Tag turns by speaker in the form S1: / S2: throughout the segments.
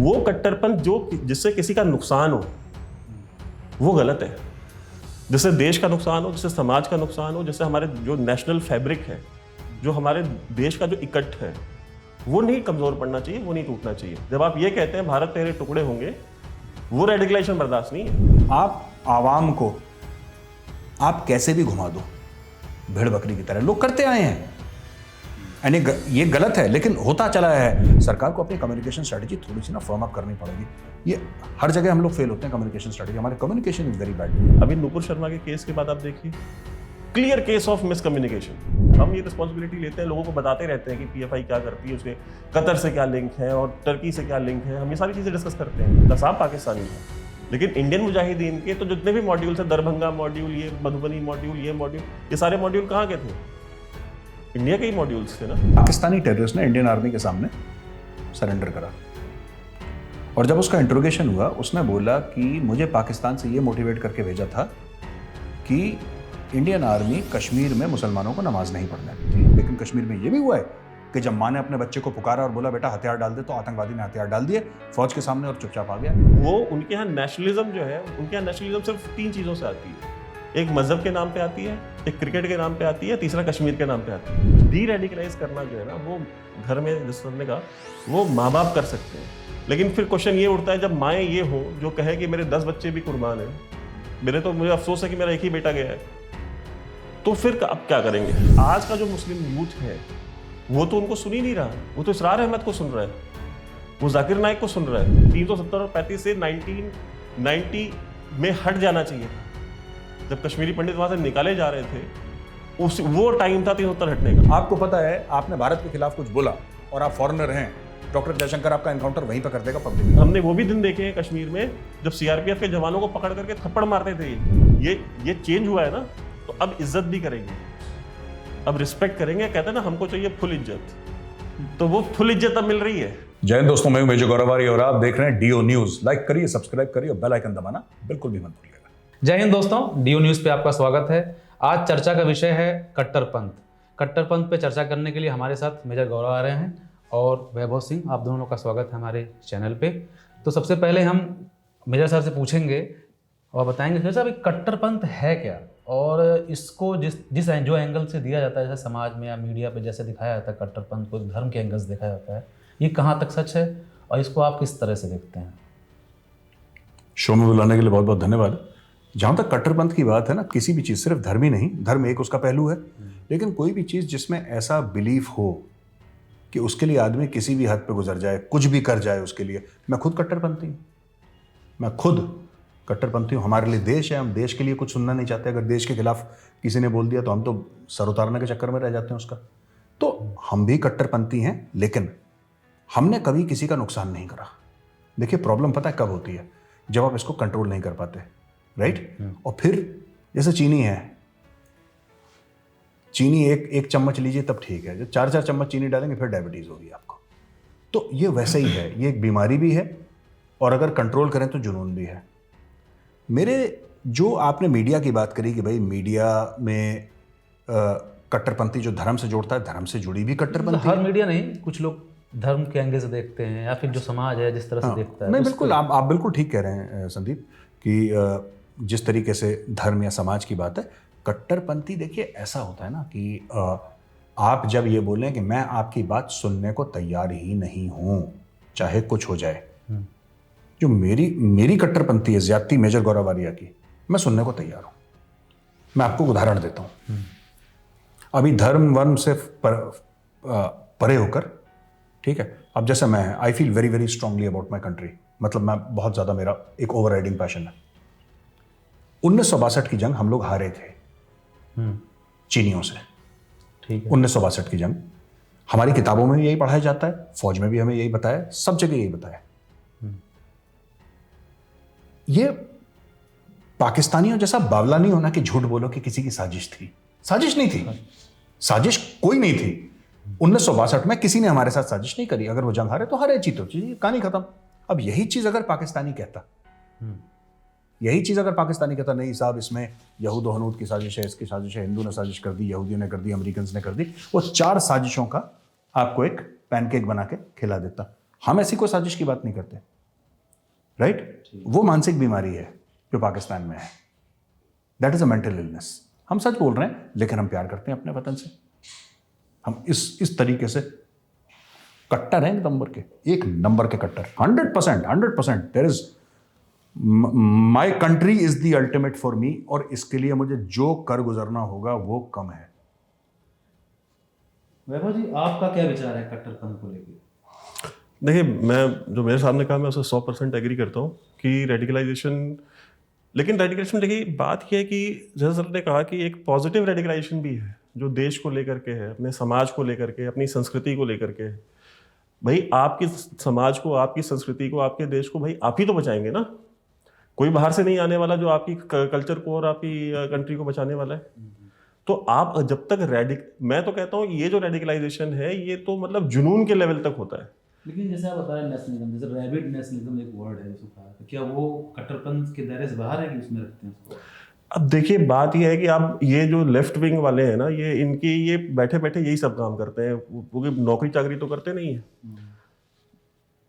S1: वो कट्टरपंथ जो जिससे किसी का नुकसान हो वो गलत है। जिससे देश का नुकसान हो, जिससे समाज का नुकसान हो, जिससे हमारे जो नेशनल फैब्रिक है, जो हमारे देश का जो इकट्ठ है, वो नहीं कमजोर पड़ना चाहिए, वो नहीं टूटना चाहिए। जब आप ये कहते हैं भारत तेरे टुकड़े होंगे, वो रेडिकलाइजेशन बर्दाश्त नहीं है।
S2: आप आवाम को आप कैसे भी घुमा दो भेड़ बकरी की तरह, लोग करते आए हैं, यानी ये गलत है लेकिन होता चला है। सरकार को अपनी कम्युनिकेशन स्ट्रेटजी थोड़ी सी ना फॉर्म अप करनी पड़ेगी। ये हर जगह हम लोग फेल होते हैं कम्युनिकेशन स्ट्रेटजी, हमारे कम्युनिकेशन इज वेरी बैड।
S1: अभी नुपुर शर्मा के केस के बाद आप देखिए, क्लियर केस ऑफ मिसकम्युनिकेशन। हम ये रिस्पॉन्सिबिलिटी लेते हैं, लोगों को बताते रहते हैं कि पीएफआई क्या करती है, उसके कतर से क्या लिंक है और टर्की से क्या लिंक है, हम ये सारी चीज़ें डिस्कस करते हैं। नसाब पाकिस्तानी है, लेकिन इंडियन मुजाहिदीन के तो जितने भी मॉड्यूल्स हैं, दरभंगा मॉड्यूल, ये मधुबनी मॉड्यूल, ये मॉड्यूल, ये सारे मॉड्यूल कहाँ के थे? इंडिया के ही मॉड्यूल्स थे ना।
S2: पाकिस्तानी टेररिस्ट ने इंडियन आर्मी के सामने सरेंडर करा और जब उसका इंट्रोगेशन हुआ उसने बोला कि मुझे पाकिस्तान से ये मोटिवेट करके भेजा था कि इंडियन आर्मी कश्मीर में मुसलमानों को नमाज नहीं पढ़ने देती। लेकिन कश्मीर में ये भी हुआ है कि जब माँ ने अपने बच्चे को पुकारा और बोला बेटा हथियार डाल दे, तो आतंकवादी ने हथियार डाल दिए फौज के सामने और चुपचाप आ गया।
S1: वो उनके यहाँ नेशनलिज्म जो है, उनके यहाँ नेशनलिज्म सिर्फ 3 चीज़ों से आती है। एक मजहब के नाम पे आती है, एक क्रिकेट के नाम पे आती है, तीसरा कश्मीर के नाम पे आती है। डी रेडिकलाइज करना जो है ना, वो घर में जिस ने कहा वो माँ बाप कर सकते हैं। लेकिन फिर क्वेश्चन ये उठता है, जब माएँ ये हो जो कहे कि मेरे 10 बच्चे भी कुर्बान हैं, मुझे अफसोस है कि मेरा एक ही बेटा गया है, तो फिर अब क्या करेंगे? आज का जो मुस्लिम यूथ है वो तो उनको सुन ही नहीं रहा, वो तो इसरार अहमद को सुन रहा है, वो जाकिर नाइक को सुन रहा है। 370 और 35 से 1990 में हट जाना चाहिए। जब कश्मीरी पंडित वहां से निकाले जा रहे थे, वो टाइम था 370 हटने का।
S2: आपको पता है आपने भारत के खिलाफ कुछ बोला और आप फॉरेनर हैं, डॉक्टर जयशंकर आपका एनकाउंटर वहीं पर कर देगा पब्लिक।
S1: हमने वो भी दिन देखे हैं कश्मीर में जब सीआरपीएफ के जवानों को पकड़ करके थप्पड़ मारते थे। ये चेंज हुआ है ना, तो अब इज्जत भी करेंगे, अब रिस्पेक्ट करेंगे। कहते हैं ना हमको चाहिए फुल इज्जत, तो वो फुल इज्जत अब मिल रही है।
S2: जय हिंद दोस्तों, मैं हूं मेजर गौरवारी और आप देख रहे हैं डीओ न्यूज। लाइक करिए, सब्सक्राइब करिए और बेल आइकन दबाना बिल्कुल भी मत भूलिएगा।
S3: जय हिंद दोस्तों, डीओ न्यूज पे आपका स्वागत है। आज चर्चा का विषय है कट्टरपंथ। कट्टरपंथ पे चर्चा करने के लिए हमारे साथ मेजर गौरव आ रहे हैं और वैभव सिंह, आप दोनों का स्वागत है हमारे चैनल पे। तो सबसे पहले हम मेजर सर से पूछेंगे और बताएंगे मेजर साहब कट्टरपंथ है क्या, और इसको जिस जो एंगल से दिया जाता है, जैसे समाज में या मीडिया पे जैसे दिखाया जाता है कट्टरपंथ को धर्म के एंगल से दिखाया जाता है, ये कहाँ तक सच है और इसको आप किस तरह से देखते हैं?
S2: शो में बुलाने के लिए बहुत बहुत धन्यवाद। जहाँ तक कट्टरपंथ की बात है ना, किसी भी चीज़, सिर्फ धर्म ही नहीं, धर्म एक उसका पहलू है, लेकिन कोई भी चीज़ जिसमें ऐसा बिलीफ हो कि उसके लिए आदमी किसी भी हद पे गुजर जाए, कुछ भी कर जाए उसके लिए। मैं खुद कट्टरपंथी हूँ, मैं खुद कट्टरपंथी हूँ। हमारे लिए देश है, हम देश के लिए कुछ सुनना नहीं चाहते। अगर देश के खिलाफ किसी ने बोल दिया तो हम तो सर उतारने के चक्कर में रह जाते हैं उसका। तो हम भी कट्टरपंथी हैं, लेकिन हमने कभी किसी का नुकसान नहीं करा। देखिए प्रॉब्लम पता है कब होती है? जब आप इसको कंट्रोल नहीं कर पाते, राइट? और फिर जैसे चीनी है, चीनी एक चम्मच लीजिए तब ठीक है, जब 4-4 चम्मच चीनी डालेंगे फिर डायबिटीज होगी आपको। तो ये वैसे ही है, ये एक बीमारी भी है और अगर कंट्रोल करें तो जुनून भी है। मेरे जो आपने मीडिया की बात करी कि भाई मीडिया में कट्टरपंथी जो धर्म से जोड़ता है, धर्म से जुड़ी भी कट्टरपंथी।
S3: हर मीडिया नहीं, कुछ लोग धर्म के एंगल से देखते हैं या फिर जो समाज है जिस तरह से देखता है।
S2: नहीं बिल्कुल, आप बिल्कुल ठीक कह रहे हैं संदीप कि जिस तरीके से धर्म या समाज की बात है, कट्टरपंथी देखिए ऐसा होता है ना कि आप जब ये बोलें कि मैं आपकी बात सुनने को तैयार ही नहीं हूं चाहे कुछ हो जाए, जो मेरी कट्टरपंथी है ज्यादती मेजर गौरव आर्या की, मैं सुनने को तैयार हूं। मैं आपको उदाहरण देता हूं। अभी धर्म वर्म से परे होकर, ठीक है, अब जैसे मैं I feel very very strongly about my country, मतलब मैं बहुत ज्यादा, मेरा एक ओवरराइडिंग पैशन है। 1962 की जंग हम लोग हारे थे चीनियों से, ठीक है। 1962 की जंग हमारी किताबों में भी यही पढ़ाया जाता है, फौज में भी हमें यही बताया, सब जगह यही बताया। ये पाकिस्तानियों जैसा बावला नहीं होना कि झूठ बोलो कि किसी की साजिश थी। साजिश नहीं थी, साजिश कोई नहीं थी। 1962 में किसी ने हमारे साथ साजिश नहीं करी। अगर वो जंग हारे तो हारे, जीतो जी, कहानी खत्म। अब यही चीज अगर पाकिस्तानी कहता, नहीं साहब इसमें यहूद और हनूद की साजिश है, इसकी साजिश है, हिंदू ने साजिश कर दी, यहूदियों ने कर दी, अमेरिकन ने कर दी, वो 4 साजिशों का आपको एक पैनकेक बना के खिला देता। हम ऐसी कोई साजिश की बात नहीं करते। राइट? वो मानसिक बीमारी है जो पाकिस्तान में है। That is a mental illness. हम सच बोल रहे हैं, लेकिन हम प्यार करते हैं अपने वतन से। हम इस तरीके से कट्टर हैं, एक नंबर के कट्टर, 100%। There is my country is the ultimate for me, और इसके लिए मुझे जो कर गुजरना होगा वो कम है।
S3: वैभव जी, आपका क्या विचार है कट्टरपंथ को लेकर?
S1: देखिए, मैं जो मेरे सामने कहा मैं उसे 100% एग्री करता हूँ कि रेडिकलाइजेशन, लेकिन रेडिकलाइजेशन देखिए बात यह है कि जैसे सर ने कहा कि एक पॉजिटिव रेडिकलाइजेशन भी है जो देश को लेकर के है, अपने समाज को लेकर के, अपनी संस्कृति को लेकर के। भाई आपकी समाज को, आपकी संस्कृति को, आपके देश को भाई आप ही तो बचाएंगे ना। कोई बाहर से नहीं आने वाला जो आपकी कल्चर को और आपकी कंट्री को बचाने वाला है। तो आप जब तक मैं तो कहता हूँ ये जो रेडिकलाइजेशन है ये तो मतलब जुनून के लेवल तक होता है।
S3: लेकिन जैसे आप बता रहे हैं नेशनलिज्म, जैसे रैबिड नेशनलिज्म एक वर्ड है उसको कहा, तो क्या वो कट्टरपंथ के दायरे से बाहर है कि उसमें रखते हैं उसको?
S1: अब देखिए बात यह है कि आप ये जो लेफ्ट विंग वाले हैं ना, ये बैठे बैठे यही सब काम करते हैं, वो नौकरी चाकरी तो करते नहीं है।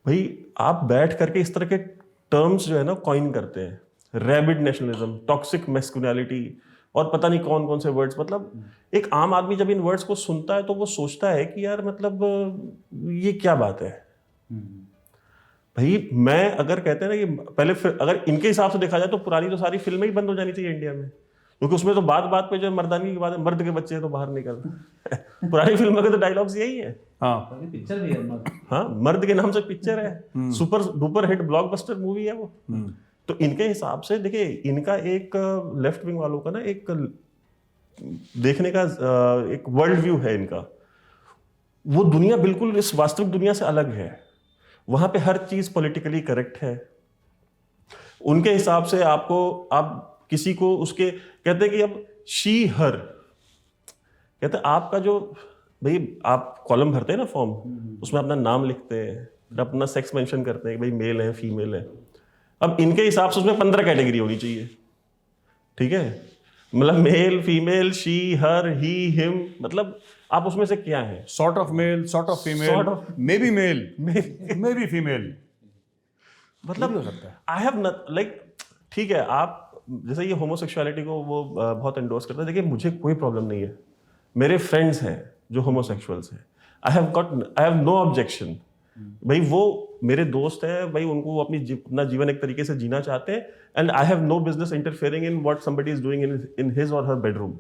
S1: भाई आप बैठ करके इस तरह के टर्म्स जो है ना कॉइन करते हैं, रैबिड नेशनलिज्म, टॉक्सिक मैस्कुलिनिटी और पता नहीं कौन कौन से वर्ड्स। मतलब एक आम आदमी जब इन वर्ड्स को सुनता है तो वो सोचता है कि यार मतलब ये क्या बात है। भाई मैं अगर कहते हैं ना कि पहले अगर इनके हिसाब से देखा जाए तो पुरानी तो सारी फिल्में ही बंद हो जानी चाहिए इंडिया में, क्योंकि उसमें तो बात बात पे जो मर्दानी की बात है, मर्द के बच्चे तो बाहर निकल पुरानी फिल्मों के तो डायलॉग्स यही है।
S3: हाँ, पिक्चर भी है।
S1: हाँ, मर्द के नाम से पिक्चर है, super duper hit blockbuster movie है वो। तो इनके हिसाब से देखिए, इनका एक लेफ्ट विंग वालों का ना एक देखने का एक वर्ल्ड व्यू है इनका। वो दुनिया बिल्कुल इस वास्तविक दुनिया से अलग है। वहां पे हर चीज पॉलिटिकली करेक्ट है उनके हिसाब से। आप किसी को उसके कहते हैं कि अब शी हर कहते हैं, आपका जो भाई आप कॉलम भरते हैं ना फॉर्म, उसमें अपना नाम लिखते हैं, अपना सेक्स मेंशन करते हैं कि भाई मेल है फीमेल है। अब इनके हिसाब से उसमें 15 कैटेगरी होनी चाहिए, ठीक है? मतलब male, female, she, her, he, him, मतलब आप उसमें से क्या है?
S2: Sort of male, sort of female, maybe male, maybe female,
S1: मतलब आई हैव नॉट लाइक, ठीक है आप जैसे ये होमोसेक्सुअलिटी को वो बहुत एंडोर्स करता है। देखिए मुझे कोई प्रॉब्लम नहीं है, मेरे फ्रेंड्स हैं जो होमोसेक्सुअल्स हैं, आई हैव नो ऑब्जेक्शन। भाई वो मेरे दोस्त हैं, भाई उनको अपना जीवन एक तरीके से जीना चाहते हैं, and I have no business interfering in what somebody is doing in his or her bedroom.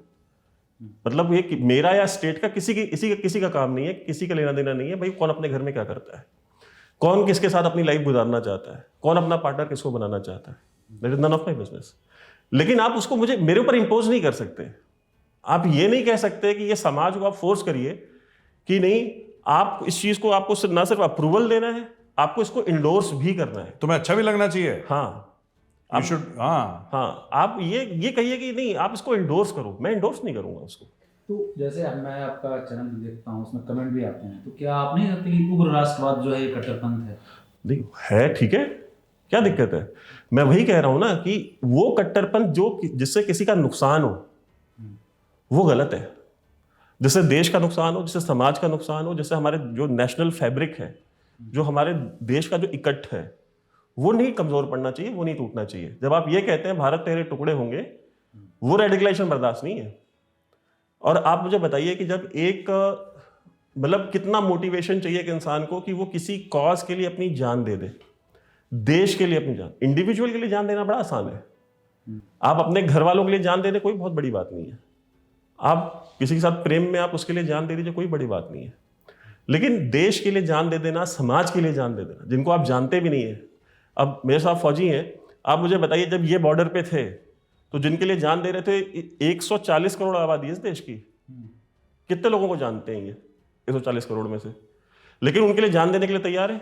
S1: मतलब ये मेरा या स्टेट का किसी का काम नहीं है, किसी का लेना देना नहीं है। भाई कौन अपने घर में क्या करता है, कौन किसके साथ अपनी लाइफ गुजारना चाहता है, कौन अपना पार्टनर किसको बनाना चाहता है, that is none of my business. लेकिन आप उसको मेरे ऊपर इंपोज नहीं कर सकते। आप ये नहीं कह सकते कि ये समाज को आप फोर्स करिए कि नहीं, आप इस चीज को आपको ना सिर्फ अप्रूवल देना है, आपको इसको इंडोर्स भी करना है।
S2: तुम्हें अच्छा भी लगना चाहिए।
S1: हाँ,
S2: हाँ,
S1: आप ये कहिए कि नहीं आप इसको इंडोर्स करो, मैं इंडोर्स नहीं करूंगा उसको।
S3: तो जैसे मैं आपका चैनल देखता हूँ, उसमें कमेंट भी आते हैं, तो क्या आप नहीं कहते कि उग्र राष्ट्रवाद जो है ये कट्टरपंथ है?
S1: देखो है, ठीक है, क्या दिक्कत है? मैं वही कह रहा हूं ना कि वो कट्टरपंथ जो जिससे किसी का नुकसान हो वो गलत है। जिससे देश का नुकसान हो, जिससे समाज का नुकसान हो, जिससे हमारे जो नेशनल फैब्रिक है, जो हमारे देश का जो इकट्ठ है, वो नहीं कमजोर पड़ना चाहिए, वो नहीं टूटना चाहिए। जब आप ये कहते हैं भारत तेरे टुकड़े होंगे, वो रेडिकलाइजेशन बर्दाश्त नहीं है। और आप मुझे बताइए कि जब एक मतलब कितना मोटिवेशन चाहिए एक इंसान को कि वो किसी कॉज के लिए अपनी जान दे दे, देश के लिए अपनी जान। इंडिविजुअल के लिए जान देना बड़ा आसान है, आप अपने घर वालों के लिए जान दे दे, कोई बहुत बड़ी बात नहीं है। आप किसी के साथ प्रेम में आप उसके लिए जान दे दीजिए, कोई बड़ी बात नहीं है। लेकिन देश के लिए जान दे देना, समाज के लिए जान दे देना, जिनको आप जानते भी नहीं है। अब मेरे साथ फौजी हैं, आप मुझे बताइए जब ये बॉर्डर पे थे तो जिनके लिए जान दे रहे थे, 140 करोड़ आबादी है इस देश की, कितने लोगों को जानते हैं ये 140 करोड़ में से, लेकिन उनके लिए जान देने के लिए तैयार है।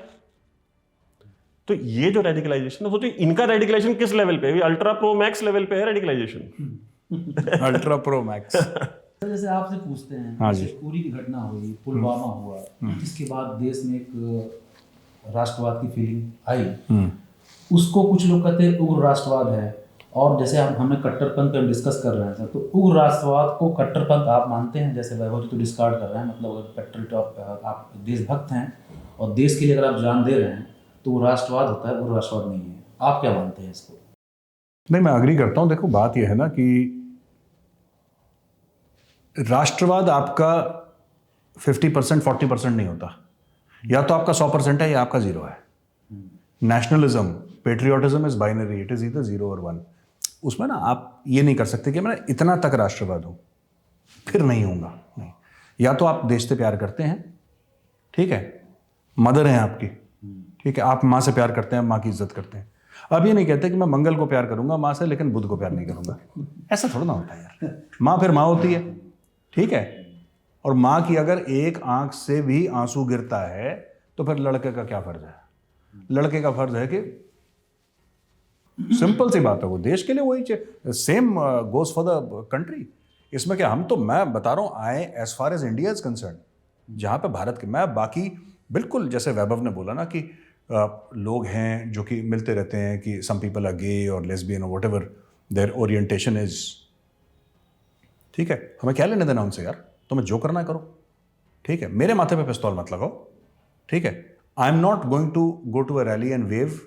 S1: तो ये जो रेडिकलाइजेशन है, सोचिए इनका रेडिकलाइजेशन किस लेवल पे है? अल्ट्रा प्रो मैक्स लेवल पे है रेडिकलाइजेशन।
S2: Ultra pro max.
S3: जैसे आपसे पूछते हैं,
S2: हाँ जी,
S3: पूरी की घटना हुई, पुलवामा हुआ, इसके बाद देश में एक राष्ट्रवाद की फीलिंग आई, उसको कुछ लोग कहते हैं उग्र राष्ट्रवाद है। और जैसे हमने कट्टरपंथ पे हम डिस्कस कर रहे हैं सर, तो उग्र राष्ट्रवाद को कट्टरपंथ आप मानते हैं? जैसे वैभव जी तो डिस्कार्ड कर रहे हैं, मतलब अगर पेट्रियट आप देशभक्त हैं और देश के लिए अगर आप जान दे रहे हैं तो वो राष्ट्रवाद होता है, उग्र राष्ट्रवाद नहीं है। आप क्या मानते हैं इसको?
S2: नहीं, मैं अग्री करता हूं। देखो, बात यह है ना कि राष्ट्रवाद आपका 50% 40% नहीं होता, या तो आपका 100% है या आपका 0 है। Nationalism, patriotism is binary, it is either 0 और 1। उसमें ना आप ये नहीं कर सकते कि मैं इतना तक राष्ट्रवाद हूं फिर नहीं होऊंगा, नहीं। या तो आप देश से प्यार करते हैं, ठीक है, मदर है आपकी, ठीक है, आप माँ से प्यार करते हैं, माँ की इज्जत करते हैं। अब ये नहीं कहते कि मैं मंगल को प्यार करूंगा माँ से लेकिन बुध को प्यार नहीं करूंगा, ऐसा थोड़ा ना होता है यार। माँ फिर माँ होती है, ठीक है, और माँ की अगर एक आंख से भी आंसू गिरता है तो फिर लड़के का क्या फर्ज है? लड़के का फर्ज है कि सिंपल सी बात है, वो देश के लिए वही same goes for the country. इसमें क्या, हम तो, मैं बता रहा हूं, I as far as India is concern, जहां पे भारत के, मैं बाकी बिल्कुल जैसे वैभव ने बोला ना कि लोग हैं जो कि मिलते रहते हैं कि सम पीपल आर गे और लेस्बियन और whatever their orientation is, ठीक है, हमें क्या लेने देना उनसे यार, तुम्हें जो करना है करो, ठीक है, मेरे माथे पे पिस्तौल मत लगाओ, ठीक है। I am not going to go to a rally and wave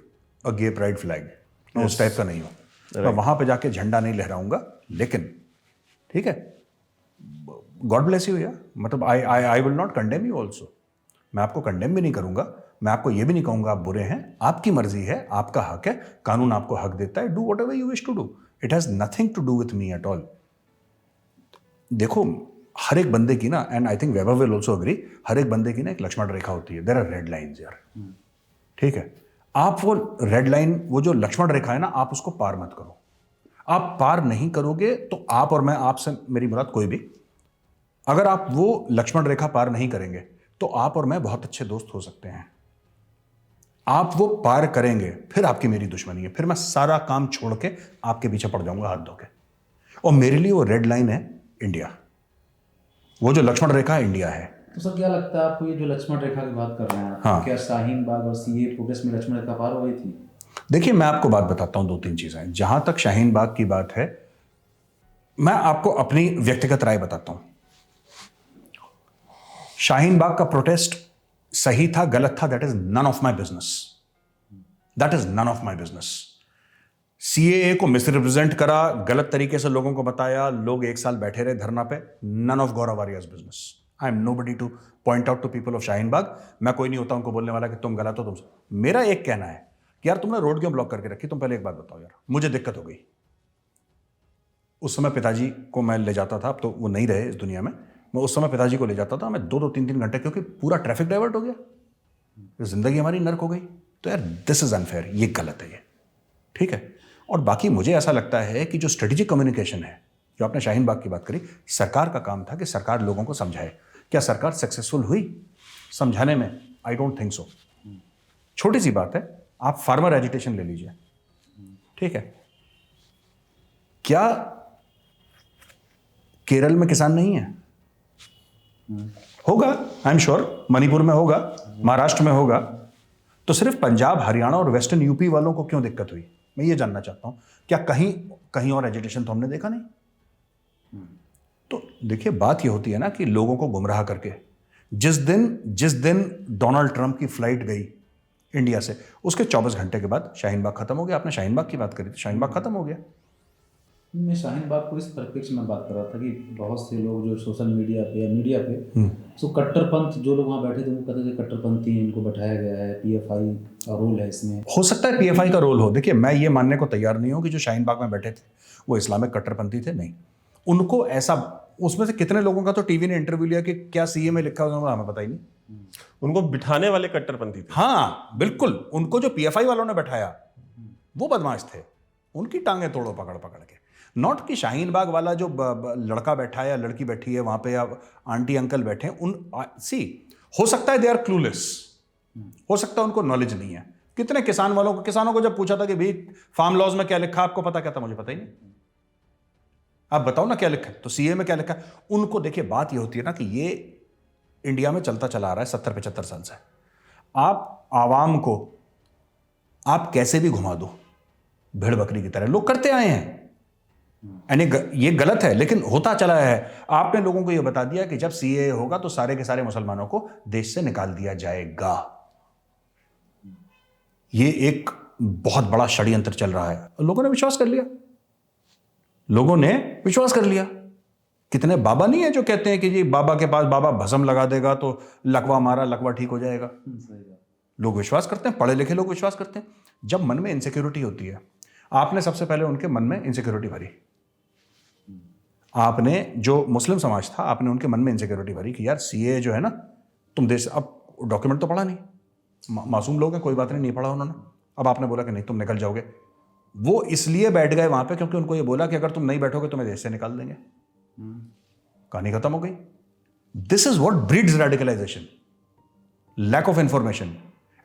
S2: a gay pride flag, मैं उस टाइप का नहीं हूं। मैं वहां पे जाके झंडा नहीं लहराऊंगा, लेकिन ठीक है, गॉड ब्लेस यू यार, मतलब I will not condemn you also. मैं आपको कंडेम भी नहीं करूंगा, मैं आपको ये भी नहीं कहूंगा आप बुरे हैं, आपकी मर्जी है, आपका हक है, कानून आपको हक देता है, do whatever you wish to do, it has nothing to do with me at all. देखो, हर एक बंदे की ना, and I think Vaibhav will also agree, हर एक बंदे की ना एक लक्ष्मण रेखा होती है, देयर आर रेड लाइन्स यार, ठीक है। आप वो रेड लाइन, वो जो लक्ष्मण रेखा है ना, आप उसको पार मत करो। आप पार नहीं करोगे तो आप और मैं, आपसे मेरी मुराद कोई भी, अगर आप वो लक्ष्मण रेखा पार नहीं करेंगे तो आप और मैं बहुत अच्छे दोस्त हो सकते हैं। आप वो पार करेंगे फिर आपकी मेरी दुश्मनी है, फिर मैं सारा काम छोड़ के आपके पीछे पड़ जाऊंगा हाथ धो के। और मेरे लिए वो रेड लाइन है इंडिया, वो जो लक्ष्मण रेखा है इंडिया है।
S3: तो सर क्या लगता है आपको, ये जो लक्ष्मण रेखा की बात कर रहे हैं,
S2: हाँ।
S3: क्या शाहीन बाग और सीए प्रोटेस्ट में लक्ष्मण रेखा पार हो गई थी?
S2: देखिए, मैं आपको बात बताता हूं, 2-3 चीजें। जहां तक शाहीन बाग की बात है, मैं आपको अपनी व्यक्तिगत राय बताता हूं। शाहीन बाग का प्रोटेस्ट सही था, गलत था, that is none of my business, that is none of my business. CAA को मिसरिप्रेजेंट करा, गलत तरीके से लोगों को बताया, लोग 1 साल बैठे रहे धरना पे, none of Gaurav Arya's business. I am nobody to point out to people of Shaheen Bagh. मैं कोई नहीं होता उनको बोलने वाला कि तुम गलत हो, तुम। मेरा एक कहना है कि यार तुमने रोड क्यों ब्लॉक करके रखी? तुम पहले एक बात बताओ यार, मुझे दिक्कत हो गई। उस समय पिताजी को मैं ले जाता था, अब तो वो नहीं रहे इस दुनिया में, मैं उस समय पिताजी को ले जाता था, मैं 2-2 3-3 घंटे, क्योंकि पूरा ट्रैफिक डाइवर्ट हो गया, जिंदगी हमारी नर्क हो गई। तो यार दिस इज अनफेयर, ये गलत है ये, ठीक है। और बाकी मुझे ऐसा लगता है कि जो स्ट्रेटेजिक कम्युनिकेशन है, जो आपने शाहीन बाग की बात करी, सरकार का काम था कि सरकार लोगों को समझाए। क्या सरकार सक्सेसफुल हुई समझाने में? I don't think so. छोटी सी बात है, आप फार्मर एजिटेशन ले लीजिए, ठीक है, क्या केरल में किसान नहीं है? होगा, आई एम श्योर, मणिपुर में होगा, महाराष्ट्र में होगा। तो सिर्फ पंजाब, हरियाणा और वेस्टर्न यूपी वालों को क्यों दिक्कत हुई? मैं ये जानना चाहता हूं। क्या कहीं और एजिटेशन तो हमने देखा नहीं? तो देखिए, बात ये होती है ना कि लोगों को गुमराह करके, जिस दिन डोनाल्ड ट्रंप की फ्लाइट गई इंडिया से, उसके 24 घंटे के बाद शाहीन बाग खत्म हो गया। आपने शाहीन बाग की बात करी थी, शाहीन बाग खत्म हो गया।
S3: मैं शाहीन बाग को इस परिप्रेक्ष्य में बात कर रहा था कि बहुत से लोग जो सोशल मीडिया पे या मीडिया पे सो कट्टरपंथ, जो लोग वहाँ बैठे थे वो कहते थे कट्टरपंथी इनको बैठाया गया है, पीएफआई का रोल है इसमें।
S2: हो सकता है पीएफआई का रोल हो। देखिए, मैं ये मानने को तैयार नहीं हूं कि जो शाहीन बाग में बैठे थे वो इस्लामिक कट्टरपंथी थे, नहीं। उनको ऐसा, उसमें से कितने लोगों का तो टीवी ने इंटरव्यू लिया कि क्या सीए में लिखा हुआ, हमें पता ही नहीं।
S1: उनको बिठाने वाले कट्टरपंथी थे।
S2: हाँ बिल्कुल, उनको जो पीएफआई वालों ने बैठाया वो बदमाश थे, उनकी टांगें तोड़ो पकड़ पकड़ के। नॉट कि शाहीन बाग वाला जो लड़का बैठा है या लड़की बैठी है वहां पे, या आंटी अंकल बैठे हैं, हो सकता है दे आर क्लूलेस, हो सकता है उनको नॉलेज नहीं है। कितने किसानों को जब पूछा था कि भाई फार्म लॉज में क्या लिखा, आपको पता क्या था? मुझे पता ही नहीं, आप बताओ ना क्या लिखा है। तो सीए में क्या लिखा है? उनको, देखिए बात ये होती है ना कि ये इंडिया में चलता चला आ रहा है 70-75 साल से। आप आवाम को आप कैसे भी घुमा दो भेड़ बकरी की तरह, लोग करते आए हैं, यानी ये गलत है लेकिन होता चला है। आपने लोगों को ये बता दिया कि जब सीए होगा तो सारे के सारे मुसलमानों को देश से निकाल दिया जाएगा। ये एक बहुत बड़ा षड्यंत्र चल रहा है, लोगों ने विश्वास कर लिया, लोगों ने विश्वास कर लिया। कितने बाबा नहीं है जो कहते हैं कि जी बाबा के पास बाबा भस्म लगा देगा तो लकवा मारा लकवा ठीक हो जाएगा। लोग विश्वास करते हैं, पढ़े लिखे लोग विश्वास करते हैं। जब मन में इनसिक्योरिटी होती है, आपने सबसे पहले उनके मन में इनसिक्योरिटी भरी। आपने जो मुस्लिम समाज था, आपने उनके मन में इनसिक्योरिटी भरी कि यार सीए जो है ना, तुम देश, अब डॉक्यूमेंट तो पढ़ा नहीं, मासूम लोग हैं, कोई बात नहीं पढ़ा उन्होंने, अब आपने बोला कि नहीं तुम निकल जाओगे। वो इसलिए बैठ गए वहां पे क्योंकि उनको ये बोला कि अगर तुम नहीं बैठोगे तुम्हें देश से निकाल देंगे। कहानी खत्म हो गई। This is what breeds radicalization, lack of information.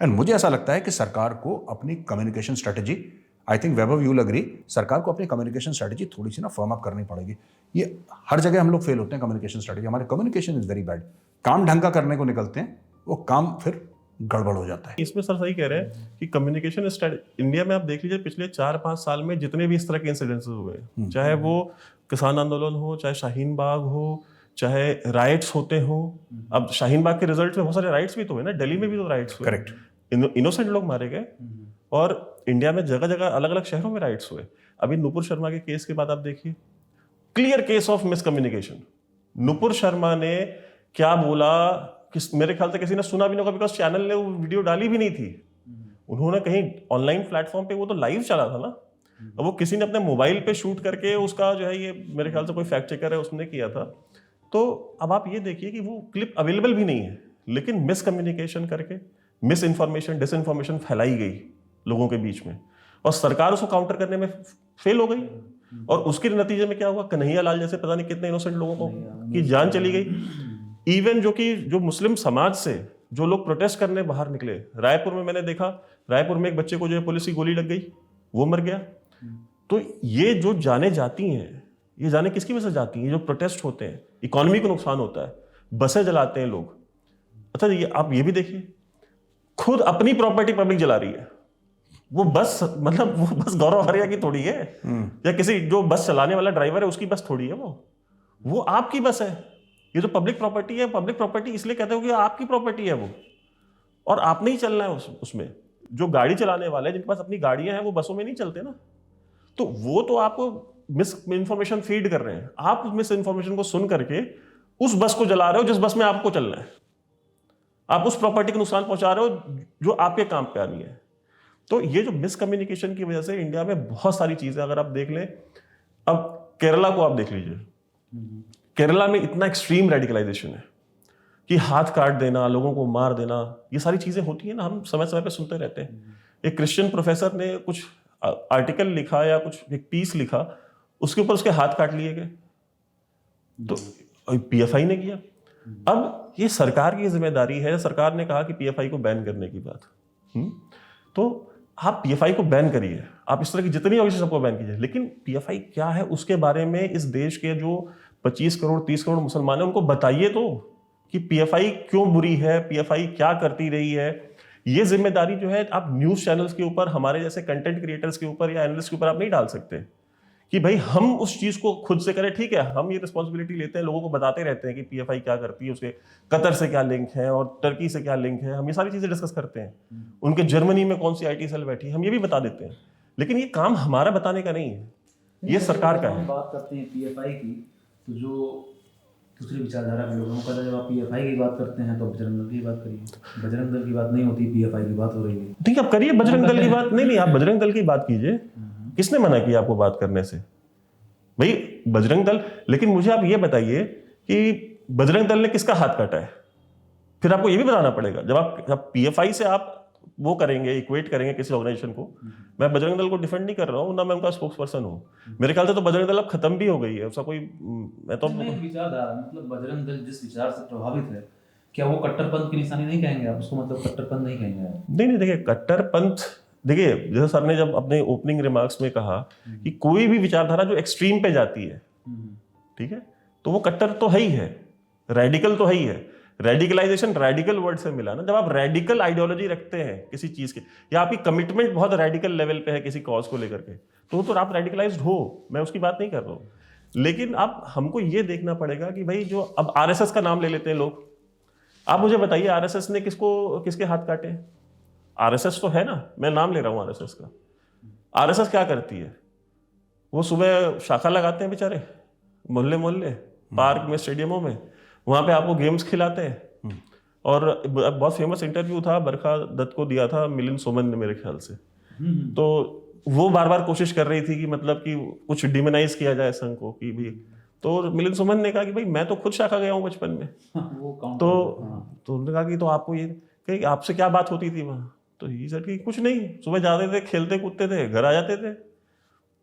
S2: And मुझे ऐसा लगता है कि सरकार को अपनी communication strategy, I think Vaibhav you will agree, सरकार को अपनी कम्युनिकेशन स्ट्रेटेजी थोड़ी सी ना फर्म अप करनी पड़ेगी। ये हर जगह हम लोग फेल होते हैं कम्युनिकेशन स्ट्रेटेजी, हमारे कम्युनिकेशन इज वेरी बैड। काम ढंग का करने को निकलते हैं, वो काम फिर गड़बड़ हो जाता है।
S1: इसमें सर सही कह रहे हैं कि कम्युनिकेशन इंडिया में आप देख लीजिए पिछले 4-5 साल में जितने भी इस तरह के इंसिडेंट्स हुए, चाहे वो किसान आंदोलन हो, चाहे शाहीन बाग हो, चाहे राइट्स होते हो। अब शाहीन बाग के रिजल्ट में बहुत सारे राइट्स भी तो हुए ना, दिल्ली में भी तो राइट्स हुए,
S2: करेक्ट,
S1: इनोसेंट लोग मारे गए। और इंडिया में जगह जगह अलग अलग शहरों में राइट्स हुए। अभी नुपुर शर्मा के केस के बाद आप देखिए, clear case of miscommunication. Nupur Sharma ने क्या बोला कि मेरे ख्याल से किसी ने सुना भी नहीं होगा, बिकॉज चैनल ने वो वीडियो डाली भी नहीं थी। उन्होंने कहीं ऑनलाइन प्लेटफॉर्म पे, वो तो लाइव चला था ना, अब वो किसी ने अपने मोबाइल पे शूट करके उसका जो है, ये मेरे ख्याल से कोई फैक्ट चेकर है उसने किया था। तो अब आप ये देखिए कि वो क्लिप अवेलेबल भी नहीं है, लेकिन मिसकम्युनिकेशन करके मिस इन्फॉर्मेशन, डिसइन्फॉर्मेशन फैलाई गई लोगों के बीच में, और सरकार उसको काउंटर करने में फेल हो गई। और उसके नतीजे में क्या हुआ, कन्हैया लाल जैसे पता नहीं कितने इनोसेंट लोगों को की जान चली गई। इवन जो मुस्लिम समाज से जो लोग प्रोटेस्ट करने बाहर निकले, रायपुर में मैंने देखा, रायपुर में एक बच्चे को जो है पुलिस की गोली लग गई, वो मर गया। तो ये जो जाने जाती हैं, ये जाने किसकी वजह से जाती हैं? जो प्रोटेस्ट होते हैं, इकोनॉमी को नुकसान होता है, बसें जलाते हैं लोग। अच्छा ये आप ये भी देखिए, खुद अपनी प्रॉपर्टी पब्लिक जला रही है। वो बस, मतलब वो बस गौरव हरिया की थोड़ी है, या किसी जो बस चलाने वाला ड्राइवर है उसकी बस थोड़ी है, वो आपकी बस है। ये जो पब्लिक प्रॉपर्टी है, पब्लिक प्रॉपर्टी इसलिए कहते हो कि आपकी प्रॉपर्टी है वो, और आपने ही चलना है उसमें। जो गाड़ी चलाने वाले, जिनके पास अपनी गाड़ियां हैं, वो बसों में नहीं चलते ना, तो वो तो आपको मिस इन्फॉर्मेशन फीड कर रहे हैं। आप मिस इन्फॉर्मेशन को सुन करके उस बस को जला रहे हो जिस बस में आपको चलना है। आप उस प्रॉपर्टी को नुकसान पहुंचा रहे हो जो आपके काम पे आनी है। तो ये जो मिसकम्युनिकेशन की वजह से इंडिया में बहुत सारी चीजें, अगर आप देख लें, अब केरला को आप देख लीजिए, केरला में इतना एक्सट्रीम रेडिकलाइजेशन है कि हाथ काट देना, लोगों को मार देना, ये सारी चीजें होती है ना, हम समय समय पे सुनते रहते हैं। एक क्रिश्चियन प्रोफेसर ने कुछ आर्टिकल लिखा या कुछ एक पीस लिखा, उसके ऊपर उसके हाथ काट लिए गए, तो पीएफआई ने किया। अब ये सरकार की जिम्मेदारी है, सरकार ने कहा कि पीएफआई को बैन करने की बात, तो आप पीएफआई को बैन करिए, आप इस तरह की जितनी ऑर्गेनाइजेशन सबको बैन कीजिए, लेकिन पीएफआई क्या है उसके बारे में इस देश के जो 25 करोड़ 30 करोड़ मुसलमान हैं उनको बताइए तो, कि पीएफआई क्यों बुरी है, पीएफआई क्या करती रही है। ये जिम्मेदारी जो है आप न्यूज चैनल्स के ऊपर, हमारे जैसे कंटेंट क्रिएटर्स के ऊपर या एनालिस्ट के ऊपर आप नहीं डाल सकते कि भाई हम उस चीज को खुद से करें। ठीक है, हम ये रिस्पॉन्सिबिलिटी लेते हैं, लोगों को बताते रहते हैं कि पीएफआई क्या करती है, उसके कतर से क्या लिंक है और टर्की से क्या लिंक है, हम ये सारी चीजें डिस्कस करते हैं। उनके जर्मनी में कौन सी आईटी सेल बैठी है, हम ये भी बता देते हैं, लेकिन ये काम हमारा बताने का नहीं है, ये सरकार का है।
S4: बात करते हैं पीएफआई की, तो जो दूसरी विचारधारा के लोगों का, जब आप पीएफआई की बात करते हैं तो बजरंग दल की बात करिए। बजरंग दल की बात नहीं होती, पीएफआई की बात हो रही है।
S1: ठीक है, आप करिए बजरंग दल की बात। नहीं, आप बजरंग दल की बात कीजिए, किसने मना किया आपको बात करने से? भाई बजरंग दल, लेकिन मुझे आप ये बताइए कि बजरंग दल ने किसका हाथ काटा है? फिर आपको ये भी बताना पड़ेगा। जब आप पीएफआई से आप वो करेंगे, इक्वेट करेंगे किसी ऑर्गेनाइजेशन को, मैं बजरंग दल को डिफेंड नहीं कर रहा हूँ, ना मैं उनका स्पोक्स पर्सन हूँ। मेरे ख्याल से तो बजरंग दल अब खत्म भी हो गई है, उसका कोई, मैं तो
S4: विचारधारा, मतलब बजरंग दल जिस विचार से प्रभावित है, क्या वो कट्टरपंथ की निशानी नहीं कहेंगे आप उसको? मतलब कट्टरपंथ नहीं कहेंगे आप?
S1: नहीं, देखिए कट्टरपंथ, देखिए जैसे सर ने जब अपने ओपनिंग रिमार्क्स में कहा कि कोई भी विचारधारा जो एक्सट्रीम पे जाती है, ठीक है, तो वो कट्टर तो है ही है, रेडिकल तो है ही है। रेडिकलाइजेशन रेडिकल वर्ड से मिला ना, जब आप रेडिकल आइडियोलॉजी रखते हैं किसी चीज के, या आपकी कमिटमेंट बहुत रेडिकल लेवल पे है किसी कॉज को लेकर के, तो आप रेडिकलाइज्ड हो, मैं उसकी बात नहीं कर रहा हूँ। लेकिन अब हमको ये देखना पड़ेगा कि भाई जो अब आरएसएस का नाम ले लेते हैं लोग, आप मुझे बताइए आरएसएस ने किसके हाथ काटे? आरएसएस तो है ना, मैं नाम ले रहा हूँ आरएसएस का। आरएसएस क्या करती है, वो सुबह शाखा लगाते हैं बेचारे, मोहल्ले मोहल्ले, पार्क में, स्टेडियमों में, वहाँ पे आपको गेम्स खिलाते हैं। और बहुत फेमस इंटरव्यू था बरखा दत्त को दिया था मिलिंद सोमन ने मेरे ख्याल से, तो वो बार बार कोशिश कर रही थी कि मतलब कि कुछ डिमोनाइज किया जाए संघ को कि भी, तो मिलिंद सोमन ने कहा कि भाई मैं तो खुद शाखा गया हूँ बचपन में, तो उन्होंने कहा कि तो आपको ये कि आपसे क्या बात होती थी वहाँ, तो ये सर कि कुछ नहीं, सुबह जाते थे, खेलते कूदते थे, घर आ जाते थे।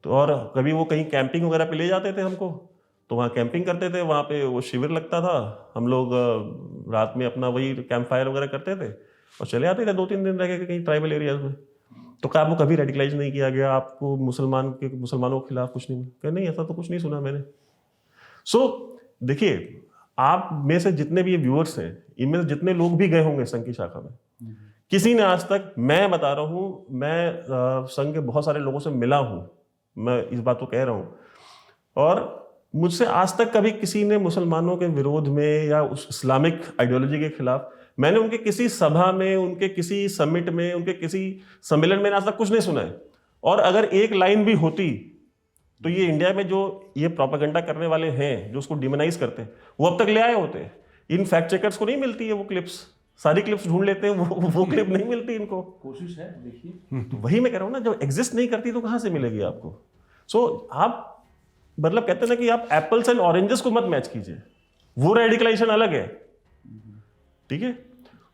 S1: तो और कभी वो कहीं कैंपिंग वगैरह पे ले जाते थे हमको, तो वहाँ कैंपिंग करते थे, वहाँ पे वो शिविर लगता था, हम लोग रात में अपना वही कैंप फायर वगैरह करते थे और चले आते थे 2-3 दिन रह के कहीं ट्राइबल एरियाज में। तो क्या आपको कभी रेडिकलाइज नहीं किया गया, आपको मुसलमानों के खिलाफ कुछ नहीं? कहा नहीं, ऐसा तो कुछ नहीं सुना मैंने। सो देखिए, आप में से जितने भी व्यूअर्स हैं, इनमें से जितने लोग भी गए होंगे संघ की शाखा में, किसी ने आज तक, मैं बता रहा हूँ, मैं संघ के बहुत सारे लोगों से मिला हूँ, मैं इस बात को कह रहा हूँ, और मुझसे आज तक कभी किसी ने मुसलमानों के विरोध में या उस इस्लामिक आइडियोलॉजी के खिलाफ, मैंने उनके किसी सभा में, उनके किसी समिट में, उनके किसी सम्मेलन में आज तक कुछ नहीं सुना है। और अगर एक लाइन भी होती तो ये इंडिया में जो ये प्रोपेगेंडा करने वाले हैं, जो उसको डिमोनाइज करते हैं, वो अब तक ले आए होते। इन फैक्ट चेकर्स को नहीं मिलती है वो क्लिप्स, सारी क्लिप्स ढूंढ लेते हैं, वो क्लिप नहीं मिलती इनको।
S4: कोशिश है, देखिए।
S1: तो वही मैं कह रहा हूँ ना, जब एग्जिस्ट नहीं करती तो कहाँ से मिलेगी आपको? सो आप मतलब कहते हैं ना कि आप एप्पल्स एंड ऑरेंजेस को मत मैच कीजिए, वो रेडिकलाइजेशन अलग है, ठीक है?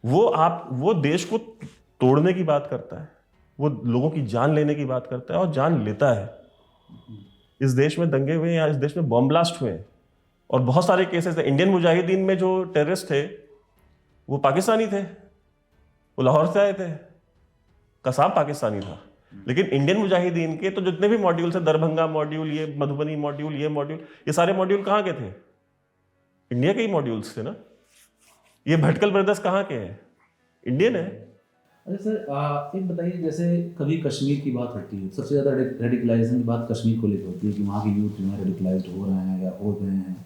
S1: वो देश को तोड़ने की बात करता है, वो लोगों की जान लेने की बात करता है और जान लेता है। इस देश में दंगे हुए या इस देश में बॉम्ब ब्लास्ट हुए और बहुत सारे केसेस थे। इंडियन मुजाहिदीन में जो टेररिस्ट थे वो पाकिस्तानी थे, वो लाहौर से आए थे, कसाब पाकिस्तानी था, लेकिन इंडियन मुजाहिदीन के तो जितने भी मॉड्यूल्स हैं, दरभंगा मॉड्यूल, ये मधुबनी मॉड्यूल, ये मॉड्यूल, ये सारे मॉड्यूल कहाँ के थे? इंडिया के ही मॉड्यूल्स थे ना। ये भटकल ब्रदर्स कहाँ के हैं? इंडियन है।
S4: अच्छा सर, एक बताइए, जैसे कभी कश्मीर की बात होती है, सबसे ज़्यादा रेडिकलाइजेशन की बात कश्मीर को लेकर होती है कि वहाँ के यूथ जो है रेडिकलाइज्ड हो रहे हैं या हो गए हैं,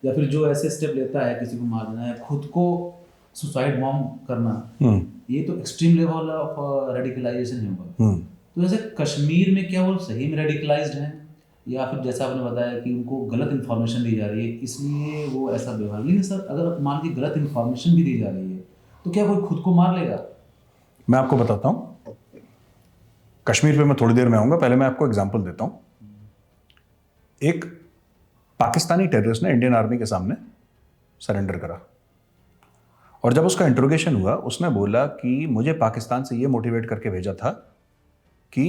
S4: या फिर जो ऐसे स्टेप लेता है किसी को मारना है, खुद को सुसाइड बॉम्ब करना, ये तो एक्सट्रीम लेवल ऑफ रेडिकलाइजेशन होगा। तो जैसे कश्मीर में क्या वो सही में रेडिकलाइज्ड हैं, या फिर जैसा आपने बताया कि उनको गलत इन्फॉर्मेशन दी जा रही है इसलिए वो ऐसा व्यवहार? लेकिन सर, अगर मान लीजिए गलत इन्फॉर्मेशन भी दी जा रही है तो क्या कोई खुद को मार लेगा?
S2: मैं आपको बताता हूं, कश्मीर पे मैं थोड़ी देर में आऊंगा, पहले मैं आपको एग्जांपल देता हूं। एक पाकिस्तानी टेररिस्ट ने इंडियन आर्मी के सामने सरेंडर करा, और जब उसका इंट्रोगेशन हुआ उसने बोला कि मुझे पाकिस्तान से ये मोटिवेट करके भेजा था कि